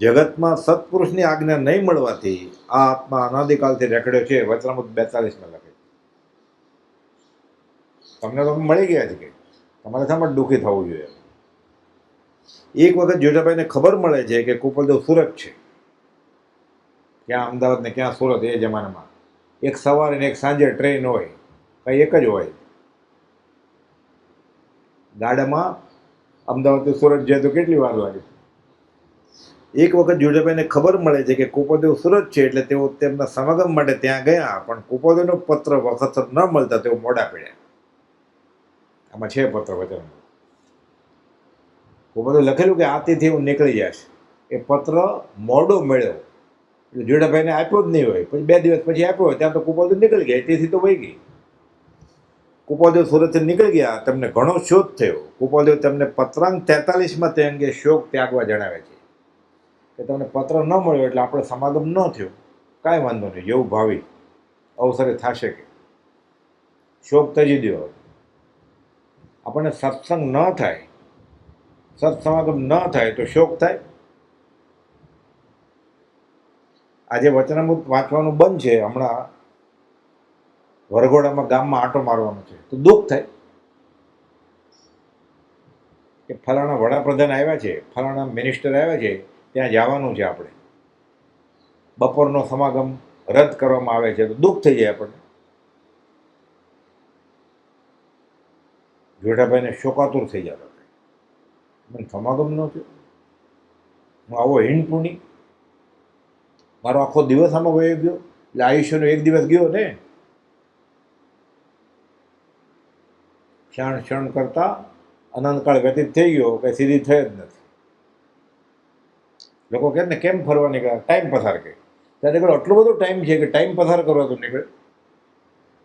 જગતમાં સત્પુરુષની આજ્ઞા નહીં મળવાથી આ આત્મા અનાદિકાલથી રેકડ્યો છે. વચનામૃત 42માં લખે. તમને તો મળી ગયા છે કે તમારે શા માટે દુઃખી થવું જોઈએ? એક વખત જોધાભાઈને ખબર મળે છે કે કુપોલદેવ સુરત છે. ક્યાં અમદાવાદ ને ક્યાં સુરત એ જમાનામાં એક સવારે ને એક સાંજે ટ્રેન હોય, કંઈ એક જ હોય. ગાડામાં અમદાવાદથી સુરત જાય તો કેટલી વાર લાગે? એક વખત જોધાભાઈને ખબર મળે છે કે કુપોલદેવ સુરત છે, એટલે તેઓ તેમના સમાગમ માટે ત્યાં ગયા, પણ કુપોલદેવનો પત્ર વખતસર ન મળતા તેઓ મોડા પડ્યા. આમાં છે પત્ર વચન. કુપોલદેવ લખેલું કે આ તિથિ હું નીકળી જઈશ. એ પત્ર મોડો મળ્યો એટલે જોધાભાઈને આપ્યો જ નહીં હોય. પછી 2 દિવસ પછી આપ્યો હોય ત્યાં તો કુપોલદેવ નીકળી ગયા, તિથિ તો વહી ગઈ. કુપોલદેવ સુરતથી નીકળી ગયા. તેમને ઘણો શોધ થયો. કુપોલદેવ તેમને પત્રાંક 43માં તે અંગે શોક ત્યાગવા જણાવે છે કે તમને પત્ર ન મળ્યો એટલે આપણે સમાગમ ન થયો, કાંઈ વાંધો નહીં, જેવું ભાવી અવસરે થશે કે શોક તજી દો. આપણને સત્સંગ ન થાય, સત્સમાગમ ન થાય તો શોક થાય. આજે વચનામૃત વાંચવાનું બંધ છે, હમણાં વરઘોડામાં ગામમાં આંટો મારવાનો છે તો દુઃખ થાય કે ફલાણા વડાપ્રધાન આવ્યા છે, ફલાણા મિનિસ્ટર આવ્યા છે, ત્યાં જવાનું છે, આપણે બપોરનો સમાગમ રદ કરવામાં આવે છે તો દુઃખ થઈ જાય આપણને. જોધાભાઈને શોકાતુર થઈ જતો, મને સમાગમ ન થયો, હું આવો હિંડપુણી, મારો આખો દિવસ આમાં વયો ગયો, એટલે આયુષ્યનો એક દિવસ ગયો ને. ક્ષણ ક્ષણ કરતા અનંતકાળ વ્યતીત થઈ ગયો, કંઈ સીધી થઈ જ નથી. લોકો કહે ને કેમ ફરવા નીકળ્યા? ટાઈમ પસાર કરે. ત્યારે કહો આટલો બધો ટાઈમ છે કે ટાઈમ પસાર કરવા તો નીકળે?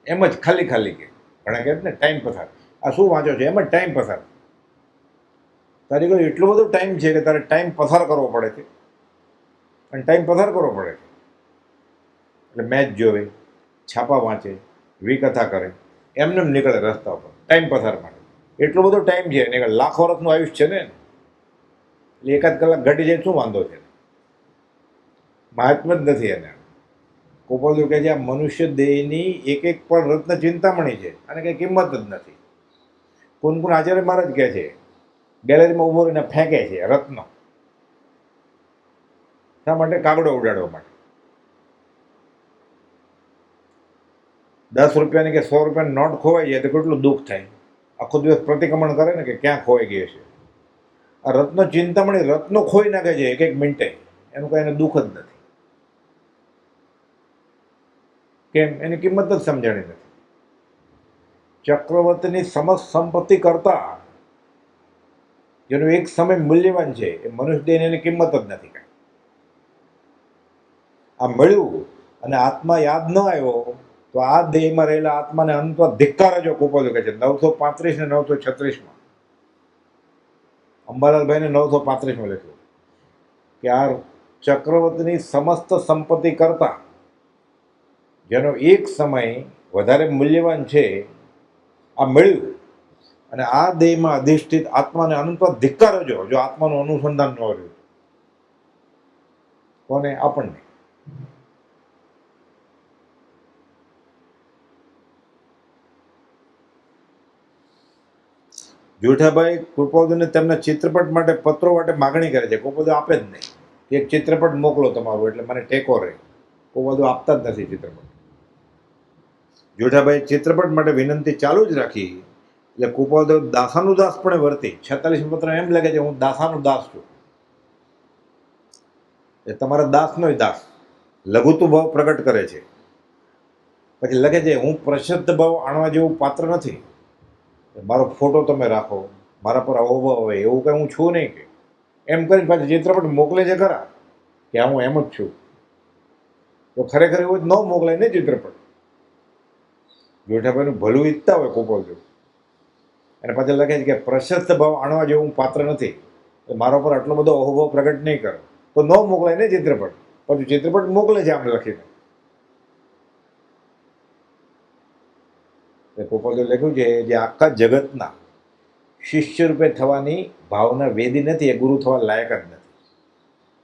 એમ જ ખાલી ખાલી કે ઘણા કહે ને ટાઈમ પસાર, આ શું વાંચો છો? એમ જ ટાઈમ પસાર. તારી કહો એટલો બધો ટાઈમ છે કે તારે ટાઈમ પસાર કરવો પડે છે, અને ટાઈમ પસાર કરવો પડે છે. એટલે મેચ જોવે, છાપા વાંચે, વિકથા કરે, એમને નીકળે રસ્તા ઉપર ટાઈમ પસાર માટે. એટલો બધો ટાઈમ છે ને, લાખ વર્ષનું આયુષ્ય છે ને, એટલે એકાદ કલાક ઘટી જાય શું વાંધો છે? મહાત્મ જ નથી એને. કુપોલદેવ કહે છે આ મનુષ્ય દેહની એક એક પણ રત્ન ચિંતામણી છે અને કંઈ કિંમત જ નથી. કોણ આચાર્ય મહારાજ કહે છે ગેલેરીમાં ઉભો રહીને ફેંકે છે રત્નો. શા માટે? કાગડો ઉડાડવા માટે. 10 રૂપિયાની કે 100 રૂપિયાની નોટ ખોવાઈ જાય તો કેટલું દુઃખ થાય. આખો દિવસ પ્રતિક્રમણ કરે ને કે ક્યાં ખોવાઈ ગયો છે. આ રત્નો ચિંતામણી રત્નો ખોઈ નાખે છે એક એક મિનિટે, એનું કાંઈ એને દુઃખ જ નથી. કેમ? એની કિંમત જ સમજાણી નથી. ચક્રવર્તીની સમસ્ત સંપત્તિ કરતા જેનું એક સમય મૂલ્યવાન છે એ મનુષ્ય દેહની એની કિંમત જ નથી કાંઈ. આ મળ્યું અને આત્મા યાદ ન આવ્યો તો આ દેહમાં રહેલા આત્માને અંતમાં ધિક્કાર જ કુપોલદેવ કહે છે. 935 ને 936માં અંબાલાલભાઈને 935માં લખ્યું કે આ ચક્રવર્તીની સમસ્ત સંપત્તિ કરતા જેનો એક સમય વધારે મૂલ્યવાન છે આ મળ્યું અને આ દેહમાં અધિષ્ઠિત આત્માને અનંતમાં ધિક્કાર જો આત્માનું અનુસંધાન ન રહ્યું. કોને? આપણને. જોધાભાઈ કુપોલદેવને તેમના ચિત્રપટ માટે પત્રો માટે માગણી કરે છે. કુપોલદેવ આપે જ નહીં. એક ચિત્રપટ મોકલો તમારું એટલે મને ટેકો રહે. કુપોલદેવ આપતા જ નથી ચિત્રપટ. જોધાભાઈ ચિત્રપટ માટે વિનંતી ચાલુ જ રાખી એટલે કુપોલદેવ દાસાનુદાસ પણ વર્તી. 46 પત્ર એમ લાગે છે હું દાસાનુદાસ છું, એ તમારા દાસનો દાસ લઘુત્વ ભાવ પ્રગટ કરે છે. પછી લખે છે હું પ્રસિદ્ધ ભાવ આણવા જેવું પાત્ર નથી, મારો ફોટો તમે રાખો, મારા પર અહોભાવ હોય એવું કંઈ હું છું નહીં કે એમ કરીને પાછી ચિત્રપટ મોકલે છે ખરા કે હું એમ જ છું. તો ખરેખર એવું જ ન મોકલાય ને ચિત્રપટ. જોધાભાઈનું ભલું ઈચ્છતા હોય કુપોલદેવ અને પછી લખે છે કે પ્રશસ્ત ભાવ આણવા જેવું હું પાત્ર નથી, મારા પર આટલો બધો અહોભાવ પ્રગટ નહીં કરો, તો ન મોકલાય ને ચિત્રપટ. પણ ચિત્રપટ મોકલે છે આમ લખીને. ગોપાલદેવ લખ્યું છે જે આખા જગતના શિષ્ય રૂપે થવાની ભાવના વેદી નથી, એ ગુરુ થવા લાયક જ નથી.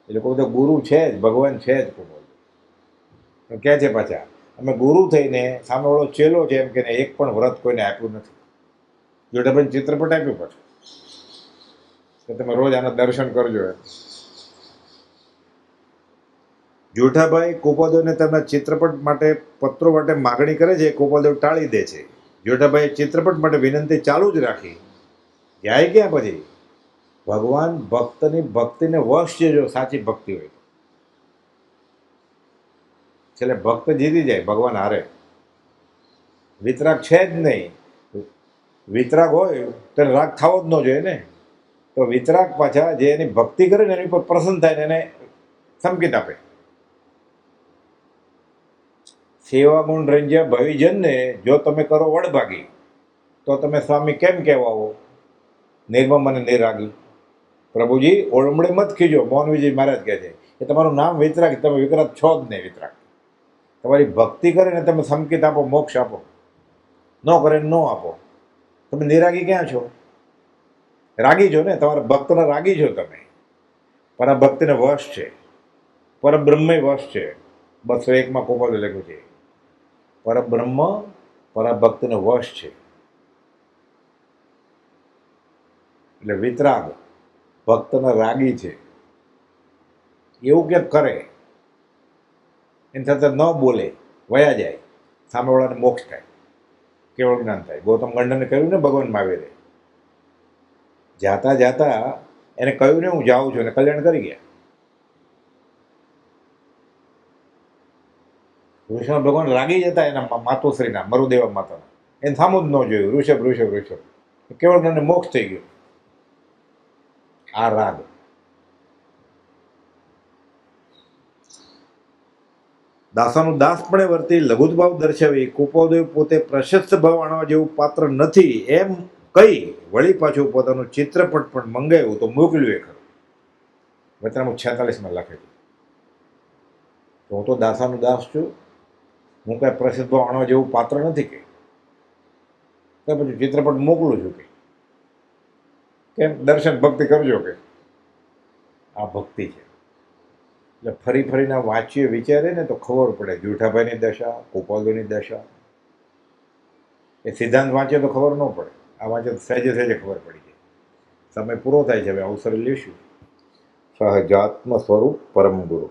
એ લોકો તો ગુરુ છે જ, ભગવાન છે જ. ગોપાલદેવ કહે છે પાછા અમે ગુરુ થઈને સામેવાળો ચેલો છે એમ કે એક પણ વ્રત કોઈને આપ્યું નથી. જોડાભાઈ ચિત્રપટ આપ્યું પાછું કે તમે રોજ આના દર્શન કરજો એમ. જોઠાભાઈ ગોપાલદેવને તેમના ચિત્રપટ માટે પત્રો માટે માગણી કરે છે, ગોપાલદેવ ટાળી દે છે. જોઠાભાઈ ચિત્રપટ માટે વિનંતી ચાલુ જ રાખી. જાય ક્યાં પછી? ભગવાન ભક્તની ભક્તિને વશ છે, જો સાચી ભક્તિ હોય. છેલ્લે ભક્ત જીતી જાય, ભગવાન હારે. વિતરાગ છે જ નહીં. વિતરાગ હોય તો રાગ થવો જ ન જોઈએ ને. તો વિતરાગ પાછા જે એની ભક્તિ કરે ને એની પર પ્રસન્ન થાય ને એને સંકેત આપે. સેવા ગુણ રંજ્યા ભવિજનને જો તમે કરો વડભાગી, તો તમે સ્વામી કેમ કહેવાઓ નિર્મમ અને નિરાગી? પ્રભુજી ઓળમડે મત ખીજો, મોહનવીજી મહારાજ કહે છે કે તમારું નામ વિતરાગ, તમે વિકરાગ છો જ નહીં. વિતરાગ તમારી ભક્તિ કરે ને તમે સંકેત આપો, મોક્ષ આપો, ન કરે ન આપો. તમે નિરાગી ક્યાં છો? રાગી છો ને, તમારા ભક્તના રાગી છો તમે. પરાભક્તિને વશ છે, પરબ્રહ્મ વશ છે. 201માં ગોપાલદેવ લખ્યું છે પરબ્રહ્મ પરાભક્તિને વશ છે. એટલે વિતરાગ ભક્તના રાગી છે. એવું ક્યાંક કરે એની સાથે ન બોલે, વયા જાય, સામેવાળાને મોક્ષ થાય, કેવળ જ્ઞાન થાય. ગૌતમ ગંડને કહ્યું ને ભગવાન મહાવીરે, જાતા જાતા એને કહ્યું ને હું જાઉં છું, અને કલ્યાણ કરી ગયા. ઋષભ ભગવાન રાગી જતા એના માતુશ્રીના, મરુદેવા માતાના, એને સામું જ ન જોયું. ઋષભ ઋષભ ઋષભ કેવળ જ્ઞાનને મોક્ષ થઈ ગયો. આ રાગ. દાસાનું દાસપણે વર્તી લઘુત ભાવ દર્શાવી ગોપાલદેવ પોતે પ્રશસ્ત ભાવ આણવા જેવું પાત્ર નથી એમ કહી વળી પાછું પોતાનું ચિત્રપટ પણ મંગાવ્યું તો મોકલ્યું. એ ખરું વચનામું 46માં લખે છે તો હું તો દાસાનું દાસ છું, હું કાંઈ પ્રસિદ્ધ ભાવ આણવા જેવું પાત્ર નથી કે પછી ચિત્રપટ મોકલું છું કે કેમ દર્શન ભક્તિ કરજો કે. આ ભક્તિ છે. એટલે ફરી ફરીને વાંચીએ વિચારે ને તો ખબર પડે જોઠાભાઈની દશા, ગોપાલદેવની દશા. એ સિદ્ધાંત વાંચે તો ખબર ન પડે, આ વાંચે તો સહેજે સહેજે ખબર પડી જાય. સમય પૂરો થાય છે, હવે અવસર લેશું. સહજાત્મ સ્વરૂપ પરમ ગુરુ.